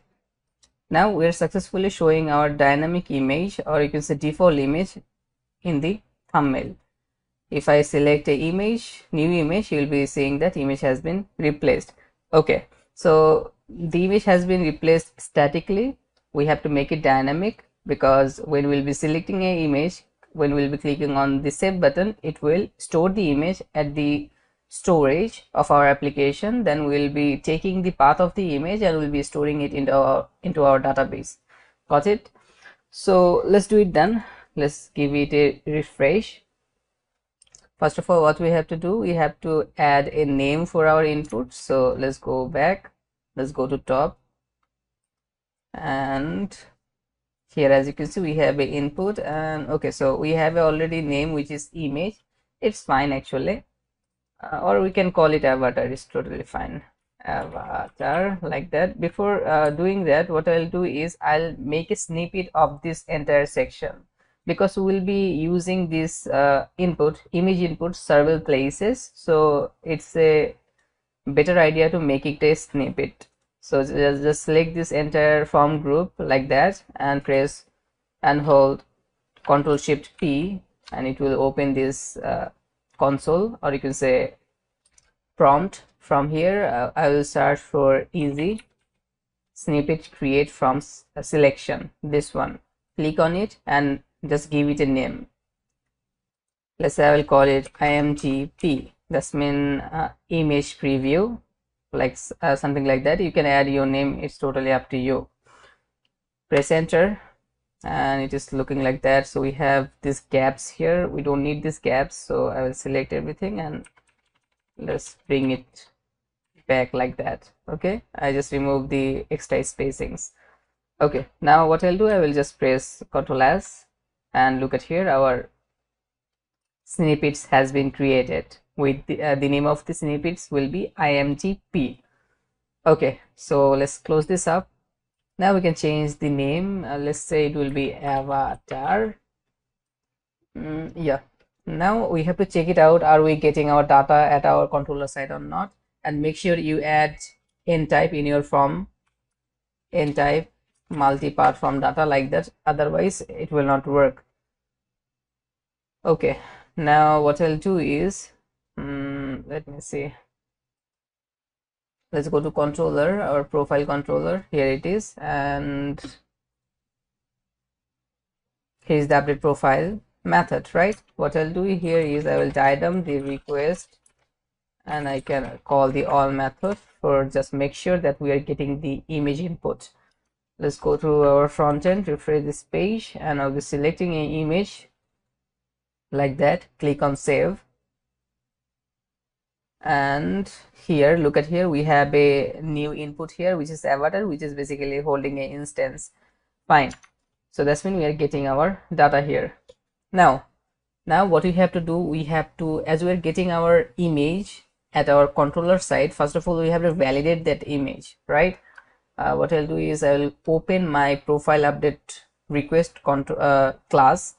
Now we're successfully showing our dynamic image, or you can say default image, in the thumbnail. If I select a image, new image, you will be seeing that image has been replaced. Okay, so the image has been replaced statically. We have to make it dynamic, because when we'll be selecting an image, when we'll be clicking on the save button, it will store the image at the storage of our application. Then we'll be taking the path of the image and we'll be storing it into our database. Got it? So let's do it then. Let's give it a refresh. First of all, what we have to do, we have to add a name for our input. So let's go back, let's go to top, and here, as you can see, we have a input. And okay, so we have already name, which is image. It's fine actually, or we can call it avatar. It's totally fine, avatar, like that. Before doing that, what I'll do is I'll make a snippet of this entire section, because we will be using this image input several places. So it's a better idea to make it a snippet. So just select this entire form group like that, and press and hold Ctrl Shift P, and it will open this console, or you can say prompt. From here I will search for easy snippet create from selection, this one. Click on it and just give it a name. Let's say I will call it IMGP. That's mean image preview, like something like that. You can add your name, it's totally up to you. Press enter, and it is looking like that. So we have these gaps here, we don't need these gaps, so I will select everything and let's bring it back like that. Okay, I just remove the extra spacings. Okay, now what I'll do, I will just press Ctrl S, and look at here, our snippets has been created with the name of the snippets will be IMGP. Okay, so let's close this up. Now we can change the name. Let's say it will be avatar. Yeah, now we have to check it out, are we getting our data at our controller side or not. And make sure you add n type in your form, n type multi-part form data, like that, otherwise it will not work. Okay, now what I'll do is let me see, let's go to controller, our profile controller, here it is, and here's the update profile method, right? What I'll do here is I will diagram the request, and I can call the all method for just make sure that we are getting the image input. Let's go to our front end, refresh this page, and I'll be selecting an image like that. Click on save, and here, look at here, we have a new input here, which is avatar, which is basically holding an instance. Fine, so that's when we are getting our data here. Now what we have to do, we have to, as we are getting our image at our controller side, first of all we have to validate that image, right? What I'll do is I will open my profile update request class.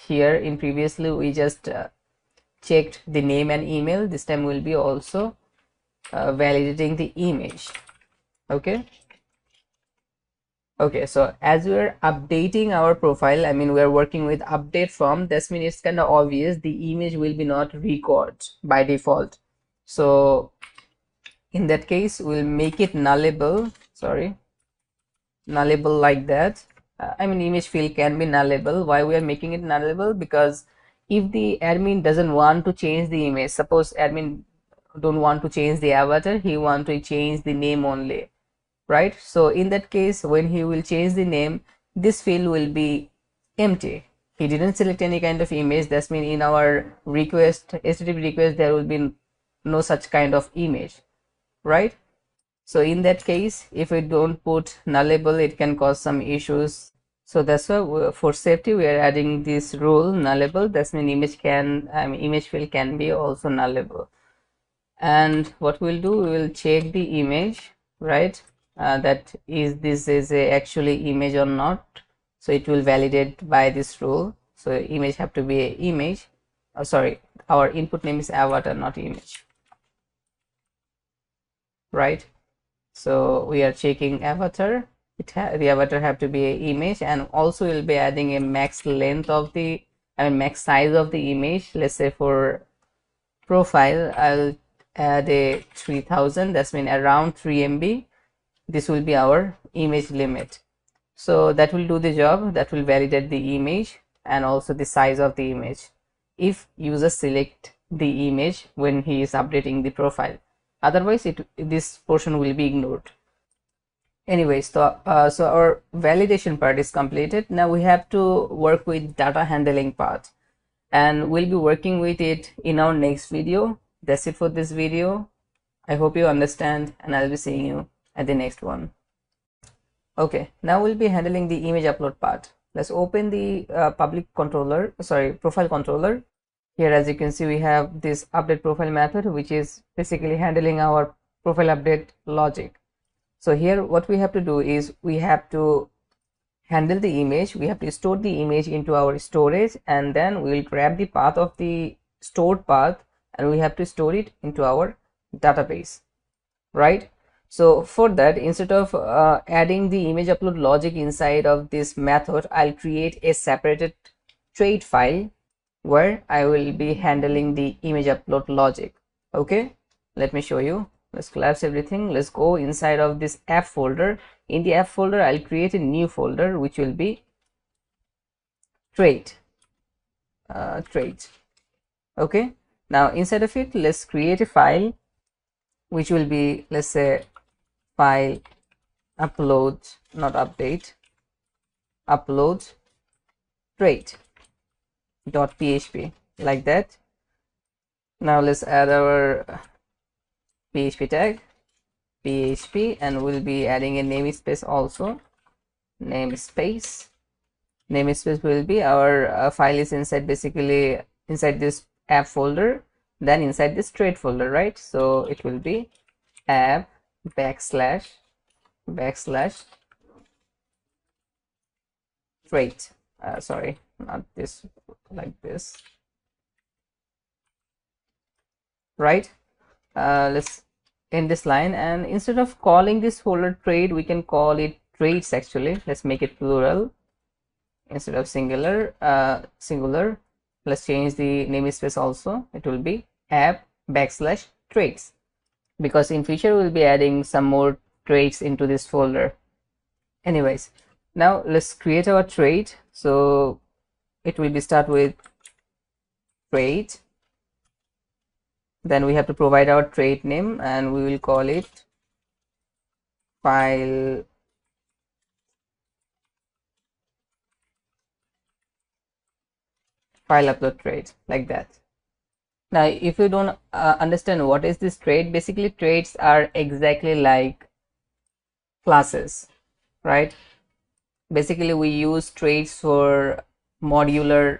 Here in previously we just checked the name and email. This time we'll be also validating the image. Okay, so as we're updating our profile, I mean we're working with update form, that means it's kind of obvious the image will be not record by default. So in that case we'll make it nullable, nullable like that. I mean image field can be nullable. Why we are making it nullable? Because if the admin doesn't want to change the image, suppose admin don't want to change the avatar, he want to change the name only, right? So in that case, when he will change the name, this field will be empty. he didn't select any kind of image. That's mean in our request, HTTP request, there will be no such kind of image, right? So in that case, if we don't put nullable, it can cause some issues. So that's why for safety we are adding this rule nullable. That's mean image can image field can be also nullable. And what we'll do, we will check the image, right? That this is a actually image or not. So it will validate by this rule. So image have to be a image. Sorry, our input name is avatar, not image, right? So we are checking avatar. The avatar have to be a image, and also we'll be adding a max length of the max size of the image. Let's say for profile, I'll add a 3000. That's mean around 3 MB. This will be our image limit. So that will do the job. That will validate the image and also the size of the image if user select the image when he is updating the profile. Otherwise this portion will be ignored. Anyways, so our validation part is completed. Now we have to work with data handling part, and we'll be working with it in our next video. That's it for this video. I hope you understand, and I'll be seeing you at the next one. Okay, now we'll be handling the image upload part. Let's open the profile controller. Here, as you can see, we have this update profile method, which is basically handling our profile update logic. So here what we have to do is we have to handle the image. We have to store the image into our storage, and then we will grab the path of the stored path and we have to store it into our database, right? So for that, instead of adding the image upload logic inside of this method, I'll create a separated trait file where I will be handling the image upload logic. Okay, let me show you. Let's collapse everything. Let's go inside of this app folder. In the app folder, I'll create a new folder which will be trait. Okay, now inside of it, let's create a file which will be, let's say, file upload, not update, upload trait.php, like that. Now let's add our PHP tag, PHP, and we'll be adding a namespace also. Namespace will be our file is inside, basically inside this app folder, then inside this trait folder, right? So it will be app backslash trait. Sorry, not this, like this, right? Let's end this line, and instead of calling this folder trait, we can call it traits. Actually, let's make it plural instead of singular. Let's change the namespace also. It will be app backslash traits, because in future we'll be adding some more traits into this folder. Anyways, now let's create our trait. So it will be start with trait, then we have to provide our trait name, and we will call it file upload trait, like that. Now if you don't understand what is this trait, basically traits are exactly like classes, right? Basically we use traits for modular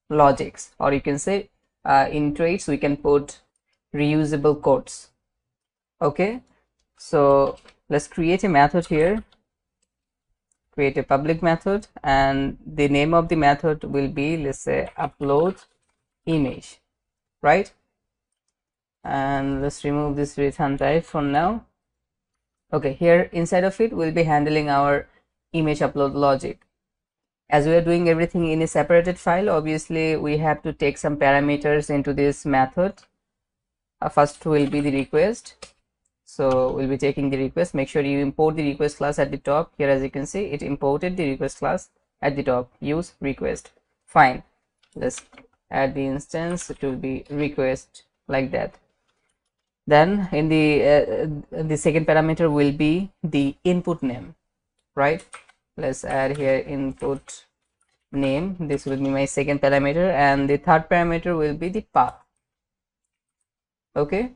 logics, or you can say in traits we can put reusable codes. Okay, so let's create a method here, create a public method, and the name of the method will be, let's say, upload image, right? And let's remove this return type from now. Okay, here inside of it we'll be handling our image upload logic. As we are doing everything in a separated file, obviously we have to take some parameters into this method. First will be the request. So we'll be taking the request. Make sure you import the request class at the top. Here, as you can see, it imported the request class at the top. Use request. Fine. Let's add the instance. It will be request, like that. Then in the second parameter will be the input name, right? Let's add here input name. This will be my second parameter, and the third parameter will be the path. Okay,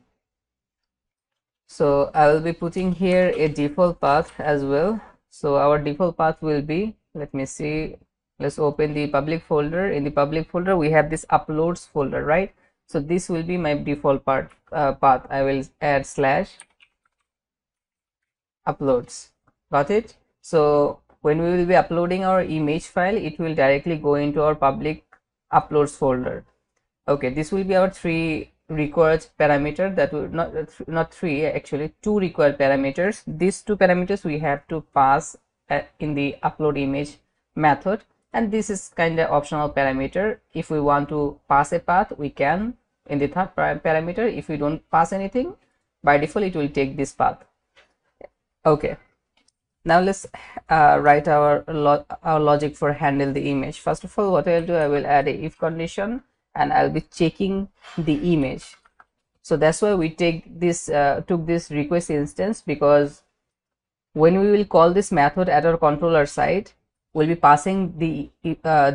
so I will be putting here a default path as well. So our default path will be, let me see, let's open the public folder. In the public folder we have this uploads folder, right? So this will be my default path. I will add slash uploads. Got it? So when we will be uploading our image file, it will directly go into our public uploads folder. Okay, this will be our three required parameter, that will not three, actually two required parameters. These two parameters we have to pass in the upload image method, and this is kind of optional parameter. If we want to pass a path, we can in the third parameter. If we don't pass anything, by default it will take this path. Okay, now let's write our logic for handle the image. First of all, what I'll do, I will add a if condition, and I'll be checking the image. So that's why we take this took this request instance, because when we will call this method at our controller side, we'll be passing the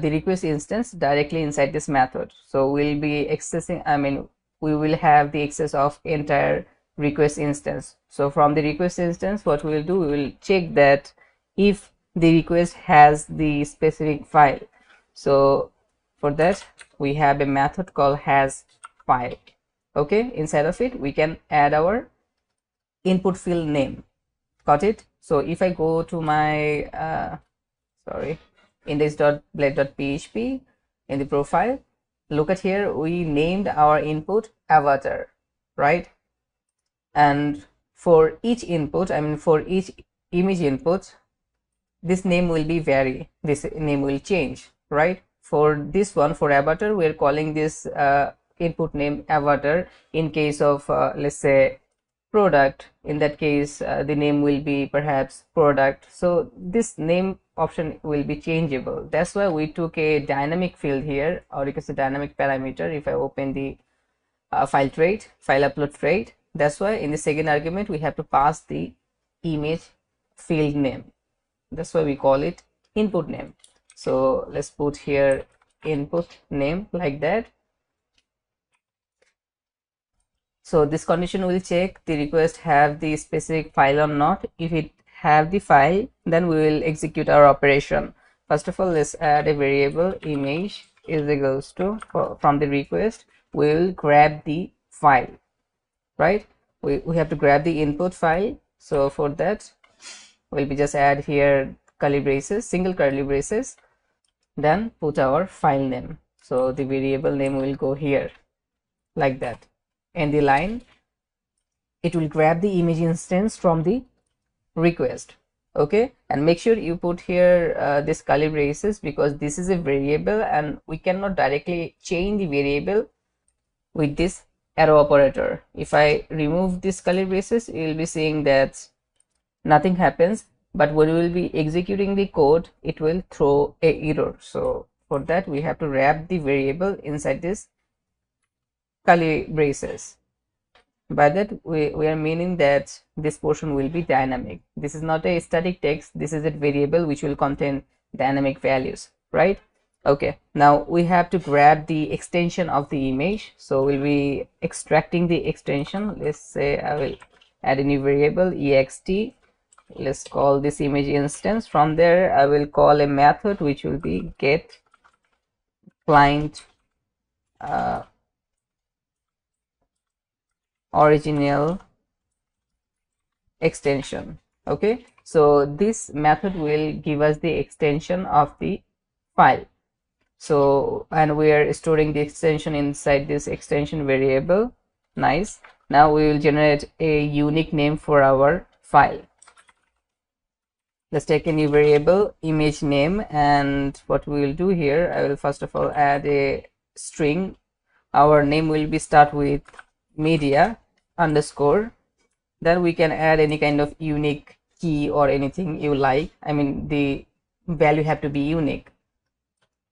request instance directly inside this method. So we'll be accessing, I mean, we will have the access of entire request instance. So from the request instance, what we will do, we will check that if the request has the specific file. So for that we have a method called has file. Okay, inside of it we can add our input field name. Got it? So if I go to my index.blade.php, in the profile, look at here, we named our input avatar, right? And for each input, I mean for each image input, this name will be vary, this name will change, right? For this one, for avatar, we are calling this input name avatar. In case of let's say product, in that case the name will be perhaps product. So this name option will be changeable. That's why we took a dynamic field here, or you can say dynamic parameter. If I open the file upload trait, that's why in the second argument we have to pass the image field name. That's why we call it input name. So let's put here input name like that. So this condition will check the request have the specific file or not. If it have the file, then we will execute our operation. First of all, let's add a variable image is equals to, from the request we will grab the file, right? We have to grab the input file. So for that we'll be just add here curly braces, single curly braces, then put our file name. So the variable name will go here like that. And the line, it will grab the image instance from the request. Okay, and make sure you put here this curly braces, because this is a variable and we cannot directly change the variable with this arrow operator. If I remove this curly braces, you will be seeing that nothing happens, but when we will be executing the code, it will throw a error. So for that we have to wrap the variable inside this curly braces. By that we are meaning that this portion will be dynamic. This is not a static text, this is a variable which will contain dynamic values, right? Okay, now we have to grab the extension of the image. So we'll be extracting the extension. Let's say I will add a new variable ext. Let's call this image instance. From there I will call a method which will be get client original extension. Okay, so this method will give us the extension of the file. So, and we are storing the extension inside this extension variable. Nice. Now we will generate a unique name for our file. Let's take a new variable image name, and what we will do here, I will first of all add a string. Our name will be start with media underscore. Then we can add any kind of unique key or anything you like. I mean the value have to be unique.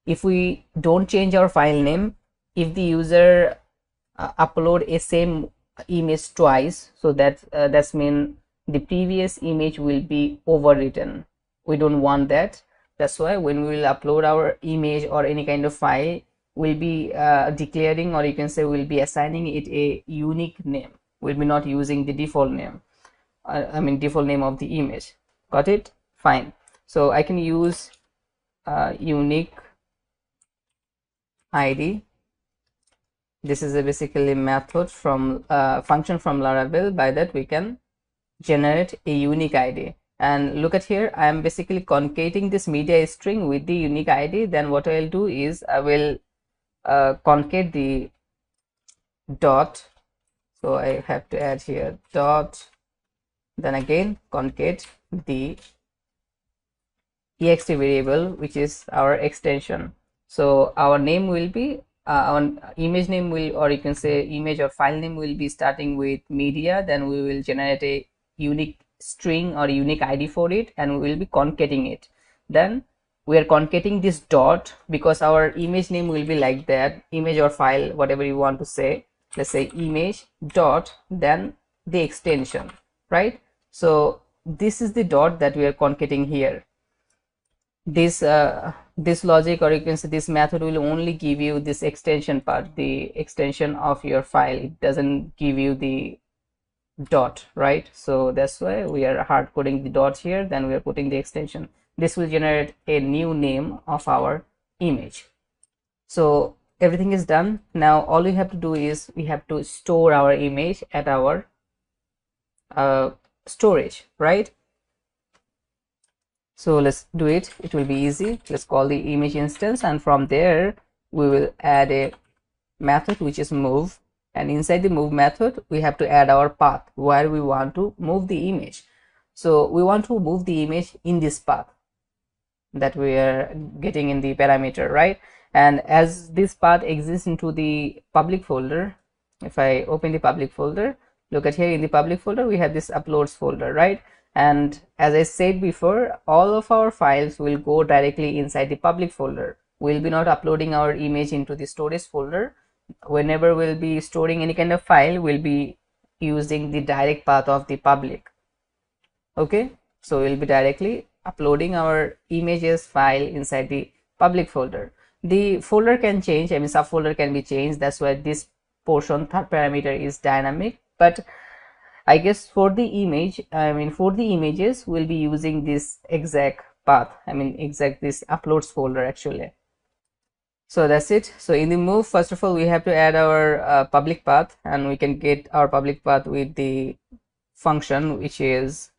If we don't change our file name, if the user upload a same image twice, so that's mean the previous image will be overwritten. We don't want that. That's why when we will upload our image or any kind of file, we'll be declaring, or you can say we'll be assigning it a unique name. We'll be not using the default name, I mean default name of the image. Got it? Fine. So I can use unique ID. This is a basically method from function from Laravel. By that we can generate a unique ID. And look at here, I am basically concatenating this media string with the unique ID. Then what I'll do is I will concate the dot. So I have to add here dot, then again concate the ext variable, which is our extension. So our name will be our image name will, or you can say image or file name will be starting with media. Then we will generate a unique string or unique ID for it, and we will be concatenating it. Then we are concatenating this dot because our image name will be like that, image or file, whatever you want to say. Let's say image dot, then the extension, right? So this is the dot that we are concatenating here. This logic, or you can say this method, will only give you this extension part, the extension of your file. It doesn't give you the dot, right? So that's why we are hard coding the dot here, then we are putting the extension. This will generate a new name of our image. So everything is done. Now all we have to do is we have to store our image at our storage, right? So let's do it. It will be easy. Let's call the image instance, and from there we will add a method which is move, and inside the move method we have to add our path where we want to move the image. So we want to move the image in this path that we are getting in the parameter, right? And as this path exists into the public folder, if I open the public folder, look at here, in the public folder we have this uploads folder, right? And as I said before, all of our files will go directly inside the public folder. We'll be not uploading our image into the storage folder. Whenever we'll be storing any kind of file, we'll be using the direct path of the public. Okay, so we'll be directly uploading our images file inside the public folder. The folder can change, I mean subfolder can be changed. That's why this portion third parameter is dynamic. But I guess for the image, I mean for the images, we'll be using this exact path, I mean exact this uploads folder actually. So that's it. So in the move, first of all we have to add our public path, and we can get our public path with the function which is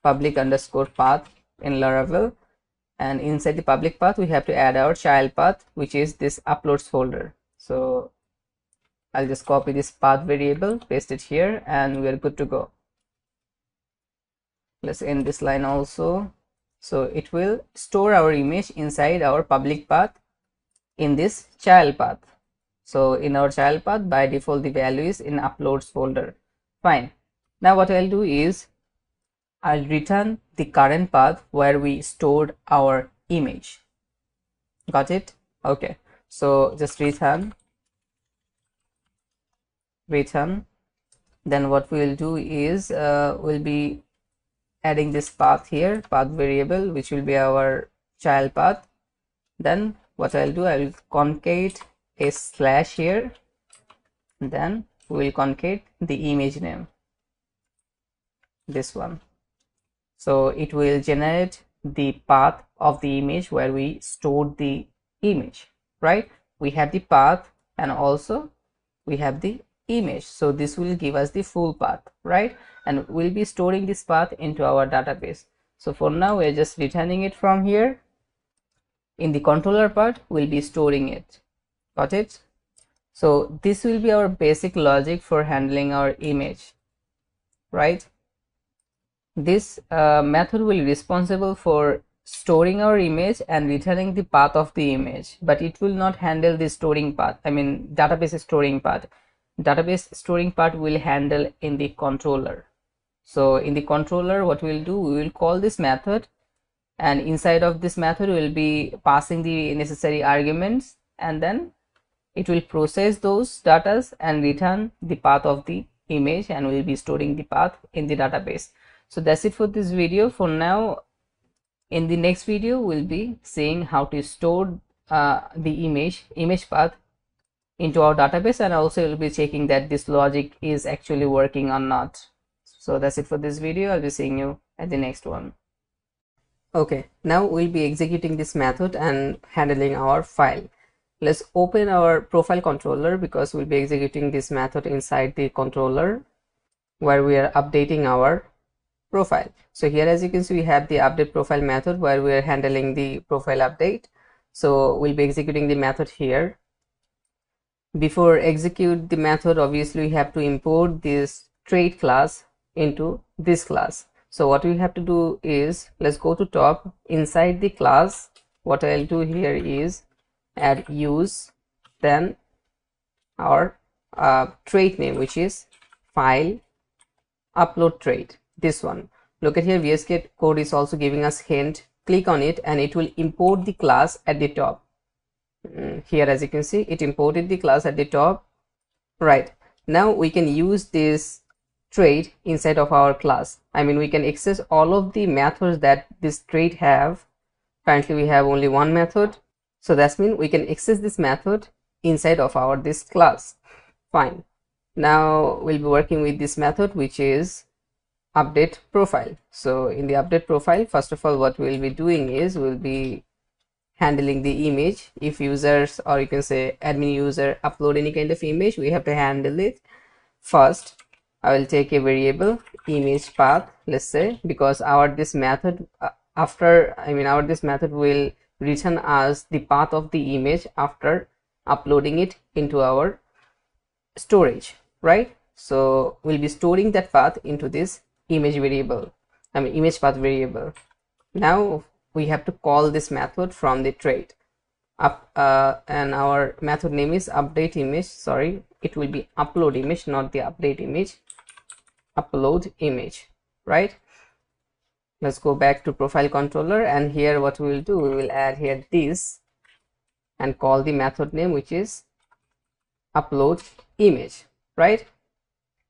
public underscore path in Laravel. And inside the public path we have to add our child path, which is this uploads folder. So I'll just copy this path variable, paste it here, and we are good to go. Let's end this line also. So it will store our image inside our public path in this child path. So in our child path, by default the value is in uploads folder. Fine. Now what I'll do is I'll return the current path where we stored our image. Got it? Okay. So just return, then what we'll do is we'll be adding this path here, path variable, which will be our child path. Then what I'll do, I will concate a slash here, then we will concate the image name, this one. So it will generate the path of the image where we stored the image, right? We have the path and also we have the image, so this will give us the full path, right? And we'll be storing this path into our database. So for now we're just returning it from here. In the controller part we'll be storing it. Got it? So this will be our basic logic for handling our image, right? This method will be responsible for storing our image and returning the path of the image, but it will not handle the storing path, I mean database storing part. Database storing part will handle in the controller. So in the controller what we'll do, we will call this method, and inside of this method we will be passing the necessary arguments, and then it will process those data and return the path of the image, and we will be storing the path in the database. So that's it for this video. For now In the next video, we'll be seeing how to store the image path into our database, and also we'll be checking that this logic is actually working or not. So that's it for this video. I'll be seeing you at the next one. Okay, now we'll be executing this method and handling our file. Let's open our profile controller, because we'll be executing this method inside the controller where we are updating our profile. So here, as you can see, we have the update profile method where we are handling the profile update. So we'll be executing the method here. Before execute the method, obviously we have to import this trait class into this class. So what we have to do is, let's go to top. Inside the class, what I'll do here is add use, then our trait name, which is file upload trait. This one, look at here, VS Code is also giving us hint. Click on it and it will import the class at the top. Here, as you can see, it imported the class at the top. Right, now we can use this trait inside of our class. I mean, we can access all of the methods that this trait have. Currently we have only one method, so that means we can access this method inside of our this class. Fine, now we'll be working with this method, which is update profile. So in the update profile, first of all, what we'll be doing is we'll be handling the image. If users, or you can say admin user, upload any kind of image, we have to handle it. First, I will take a variable image path, let's say, because our this method this method will return us the path of the image after uploading it into our storage, right? So we'll be storing that path into this image variable, image path variable. Now we have to call this method from the trait and our method name is update image. Sorry, it will be upload image, not the update image. Upload image, right? Let's go back to profile controller, and here what we will do, we will add here this and call the method name, which is upload image, right?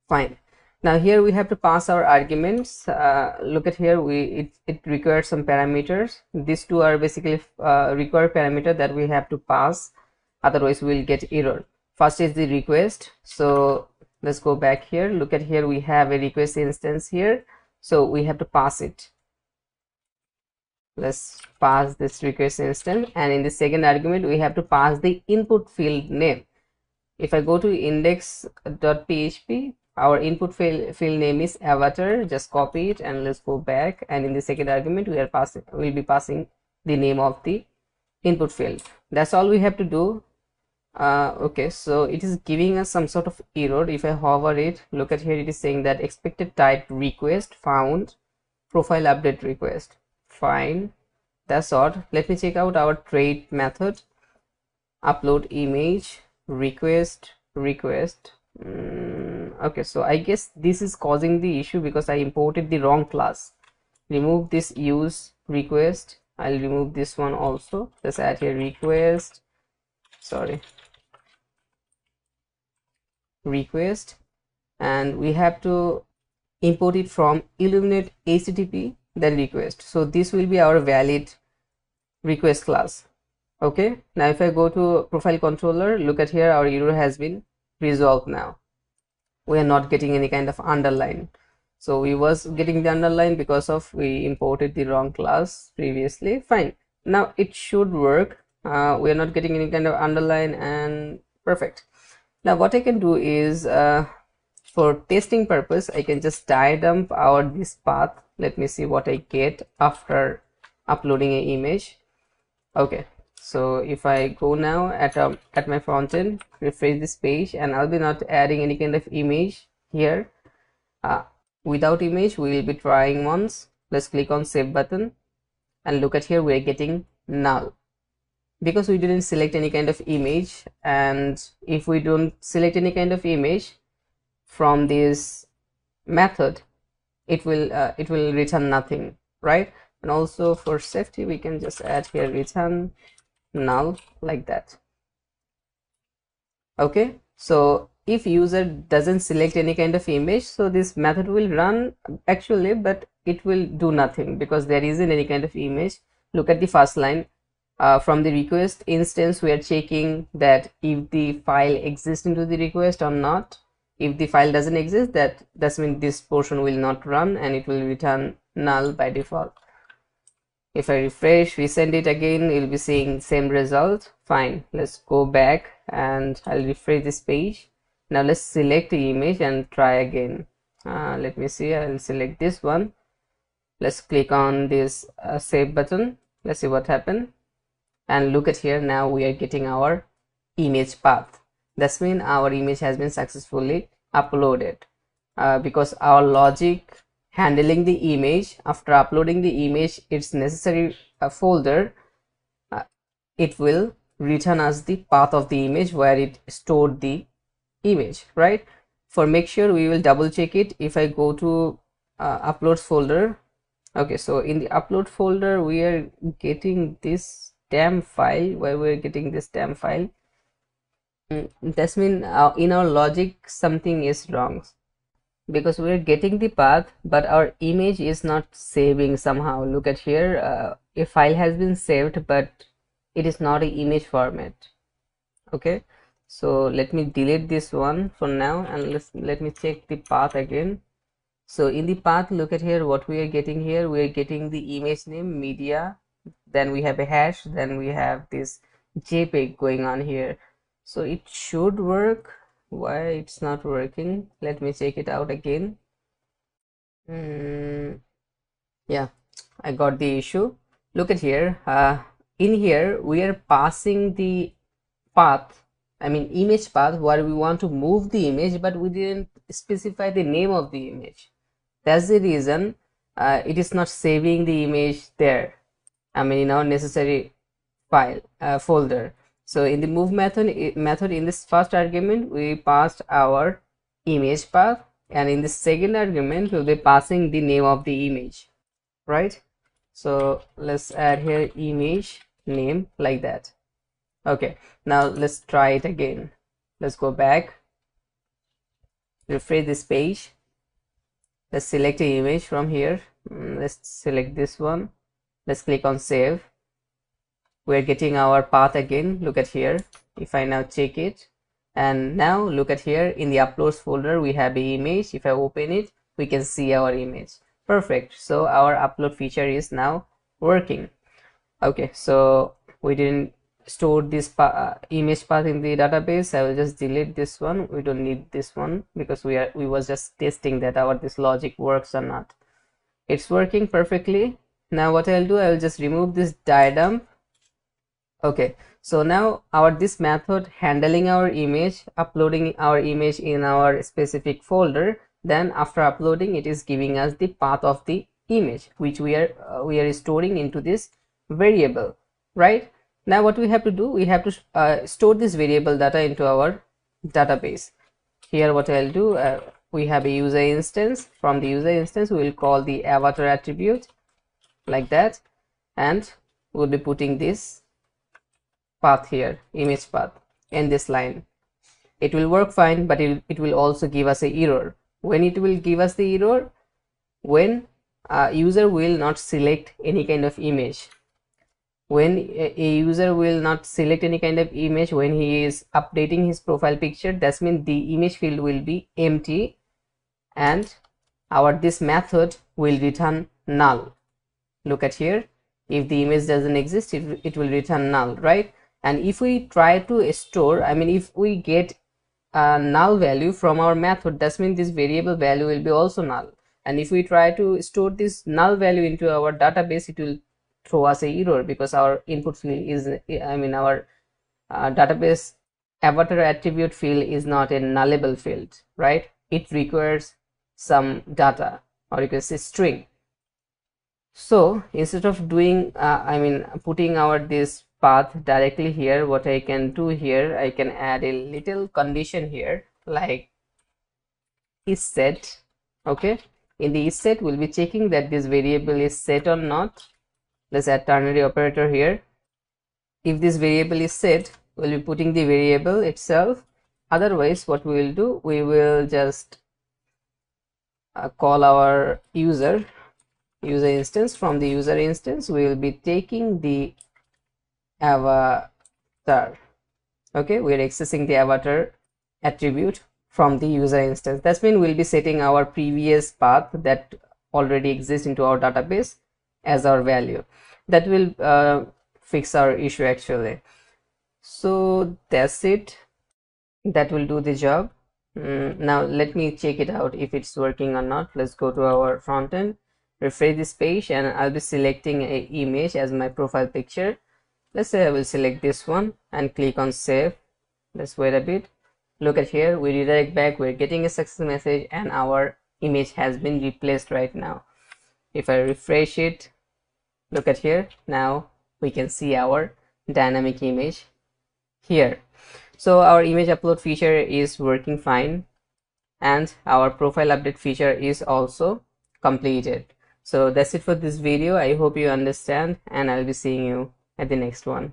Fine. Now here we have to pass our arguments. Look at here, it requires some parameters. These two are basically required parameter that we have to pass, otherwise we will get error. First is the request. So let's go back here. Look at here, we have a request instance here, so we have to pass it. Let's pass this request instance, and in the second argument we have to pass the input field name. If I go to index.php, our input field name is avatar. Just copy it and let's go back, and in the second argument we'll be passing the name of the input field. That's all we have to do. Okay, so it is giving us some sort of error. If I hover it, look at here, it is saying that expected type request found, profile update request. Fine, that's odd. Let me check out our trait method. Upload image request. Okay, so I guess this is causing the issue because I imported the wrong class. Remove this use request. I'll remove this one also. Let's add here request, and we have to import it from illuminate http then request. So this will be our valid request class. Okay, now if I go to profile controller, look at here, our error has been resolved. Now we are not getting any kind of underline. So we was getting the underline because of we imported the wrong class previously. Fine, now it should work. We are not getting any kind of underline, and perfect. Now what I can do is for testing purpose, I can just die dump this path. Let me see what I get after uploading an image. Okay, so if I go now at my front end, refresh this page, and I'll be not adding any kind of image here. Without image, we will be trying once. Let's click on save button, and look at here, we are getting null because we didn't select any kind of image. And if we don't select any kind of image from this method, it will return nothing, right? And also for safety, we can just add here return null, like that. Okay, so if user doesn't select any kind of image, so this method will run actually, but it will do nothing because there isn't any kind of image. Look at the first line. From the request instance, we are checking that if the file exists into the request or not. If the file doesn't exist, that means this portion will not run and it will return null by default. If I refresh, resend it again, you'll be seeing same result. Fine, let's go back and I'll refresh this page. Now let's select the image and try again. Let me see, I'll select this one. Let's click on this save button. Let's see what happened. And look at here, now we are getting our image path. That's mean our image has been successfully uploaded, because our logic handling the image, after uploading the image its necessary folder, it will return us the path of the image where it stored the image, right? For make sure, we will double check it. If I go to uploads folder, okay, so in the upload folder we are getting this damn file. Where we're getting this damn file, that's mean in our logic something is wrong, because we're getting the path but our image is not saving somehow. Look at here, a file has been saved but it is not an image format. Okay, so let me delete this one for now and let me check the path again. So in the path, look at here, what we are getting here, we are getting the image name media, then we have a hash, then we have this JPEG going on here. So it should work. Why it's not working? Let me check it out again. Yeah, I got the issue. Look at here, in here we are passing the path, I mean image path, where we want to move the image, but we didn't specify the name of the image. That's the reason it is not saving the image there, I mean in our necessary file folder. So in the move method in this first argument we passed our image path, and in the second argument we'll be passing the name of the image, right? So let's add here image name like that. Okay, now let's try it again. Let's go back, refresh this page. Let's select an image from here. Let's select this one. Let's click on save. We're getting our path again. Look at here. If I now check it, and now look at here, in the uploads folder we have the image. If I open it, we can see our image. Perfect. So our upload feature is now working. Okay, so we didn't store this image path in the database. I will just delete this one. We don't need this one because we was just testing that this logic works or not. It's working perfectly. Now what I'll do, I will just remove this diadem. Okay, so now this method handling our image, uploading our image in our specific folder, then after uploading it is giving us the path of the image which we are storing into this variable, right? Now what we have to do, we have to store this variable data into our database. Here what I'll do, we have a user instance. From the user instance we will call the avatar attribute like that, and we'll be putting this path here, image path, in this line. It will work fine, but it will also give us a error. When it will give us the error, when user will not select any kind of image. When a user will not select any kind of image when he is updating his profile picture, that means the image field will be empty and this method will return null. Look at here, if the image doesn't exist, it will return null, right? And if we try to store, I mean if we get a null value from our method, that means this variable value will be also null. And if we try to store this null value into our database, it will throw us a error because our input field is, I mean our database avatar attribute field is not a nullable field, right? It requires some data, or you can say string. So instead of doing I mean putting this path directly here, what I can do here, I can add a little condition here like is set. Okay, in the is set we'll be checking that this variable is set or not. Let's add ternary operator here. If this variable is set, we'll be putting the variable itself, Otherwise, what we will do, we will just call our user instance. From the user instance, we will be taking the avatar. Okay, we are accessing the avatar attribute from the user instance. That means we'll be setting our previous path that already exists into our database as our value. That will fix our issue actually. So that's it. That will do the job. Now let me check it out if it's working or not. Let's go to our front end, refresh this page, and I'll be selecting a image as my profile picture. Let's say I will select this one and click on save. Let's wait a bit. Look at here, we redirect back, we're getting a success message, and our image has been replaced right now. If I refresh it, look at here, now we can see our dynamic image here. So our image upload feature is working fine, and our profile update feature is also completed. So that's it for this video. I hope you understand, and I'll be seeing you at the next one.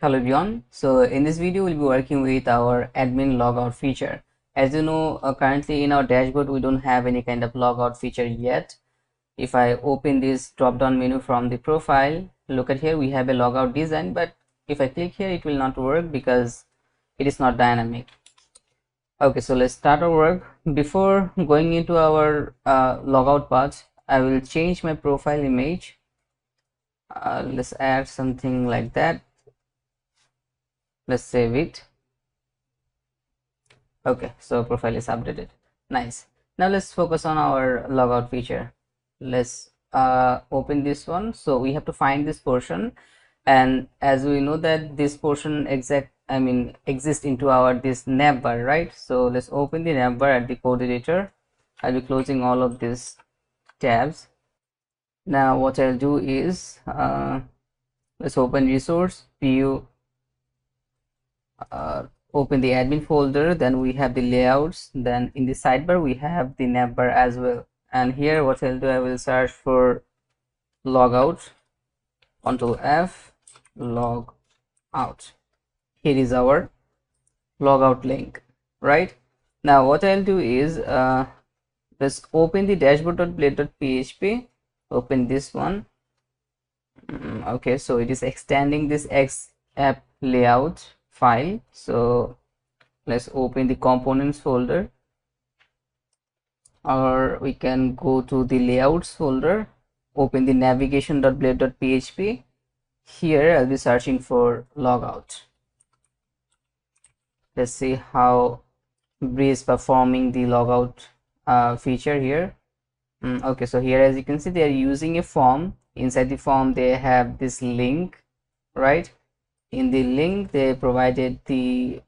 Hello everyone. So in this video we'll be working with our admin logout feature. As you know, currently in our dashboard we don't have any kind of logout feature yet. If I open this drop down menu from the profile, look at here, we have a logout design, but if I click here it will not work because it is not dynamic. Okay, so let's start our work. Before going into our logout part, I will change my profile image. Let's add something like that. Let's save it. Okay, so profile is updated. Nice. Now let's focus on our logout feature. Let's open this one. So we have to find this portion, and as we know that this portion exists into our this navbar, right? So let's open the navbar at the code editor. I'll be closing all of these tabs. Now what I'll do is let's open resource view, open the admin folder, then we have the layouts, then in the sidebar we have the navbar as well. And here what I'll do, I will search for logout, Ctrl F, log out. Here is our logout link. Right now what I'll do is let's open the dashboard.blade.php, open this one. Okay, so it is extending this X app layout file. So let's open the components folder, or we can go to the layouts folder, open the navigation.blade.php. Here I'll be searching for logout. Let's see how Bree is performing the logout feature here. Okay, so here as you can see they are using a form. Inside the form they have this link, right? In the link they provided the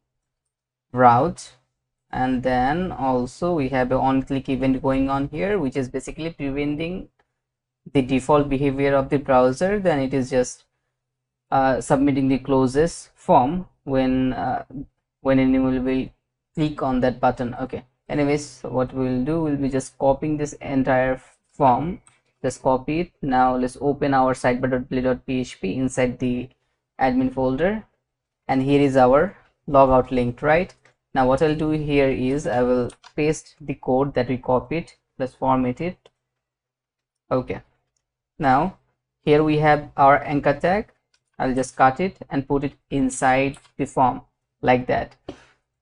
route, and then also we have a on-click event going on here, which is basically preventing the default behavior of the browser. Then it is just submitting the closest form when anyone will click on that button. Okay, anyways, what we'll do, we'll be just copying this entire form. Just copy it. Now let's open our sidebar.play.php inside the admin folder, and here is our logout link. Right now what I'll do here is I will paste the code that we copied. Let's format it. Okay, now here we have our anchor tag. I'll just cut it and put it inside the form like that.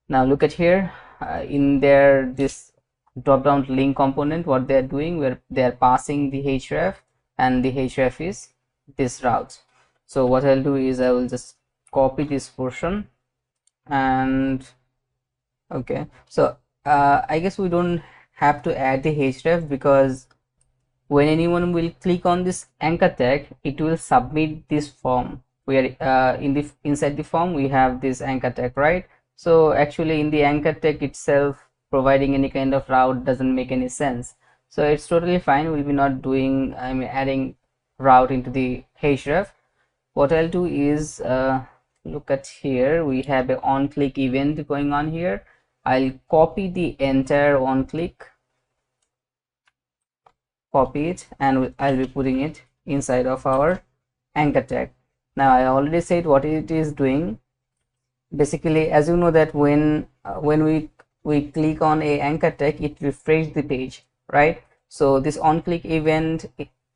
Now look at here, in their this drop down link component, what they are doing, where they are passing the href, and the href is this route. So what I'll do is I will just copy this portion, and okay, so I guess we don't have to add the href, because when anyone will click on this anchor tag, it will submit this form where inside the form we have this anchor tag, right? So actually in the anchor tag itself, providing any kind of route doesn't make any sense. So it's totally fine. We'll be not doing adding route into the href. What I'll do is look at here, we have a on click event going on here. I'll copy the entire on click, copy it, and I'll be putting it inside of our anchor tag. Now I already said what it is doing. basically, as you know that when we click on a anchor tag, it refreshes the page, right? So this on click event,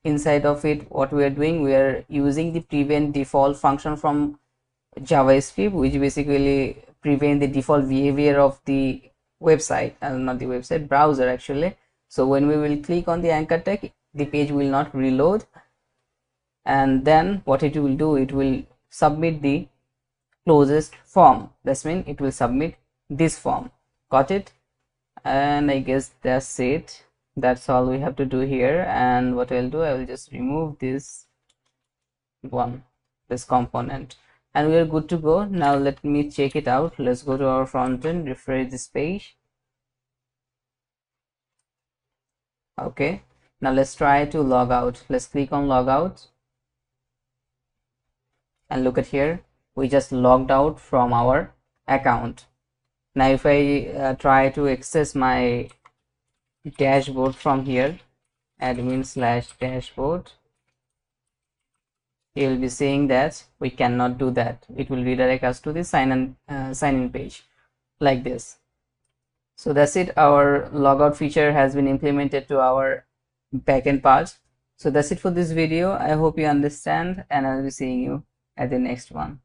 inside of it, what we are doing, we are using the prevent default function from JavaScript, which basically prevent the default behavior of the website, not the website, browser actually. So when we will click on the anchor tag, the page will not reload, and then what it will do, it will submit the closest form. That's mean it will submit this form. Got it? And I guess that's it. That's all we have to do here. And what I'll do, I will just remove this one, this component, and we are good to go. Now let me check it out. Let's go to our front end, refresh this page. Okay, now let's try to log out. Let's click on logout, and look at here, we just logged out from our account. Now if I try to access my dashboard from here, admin/dashboard, you will be seeing that we cannot do that. It will redirect us to the sign in page like this. So that's it. Our logout feature has been implemented to our backend part. So that's it for this video. I hope you understand, and I'll be seeing you at the next one.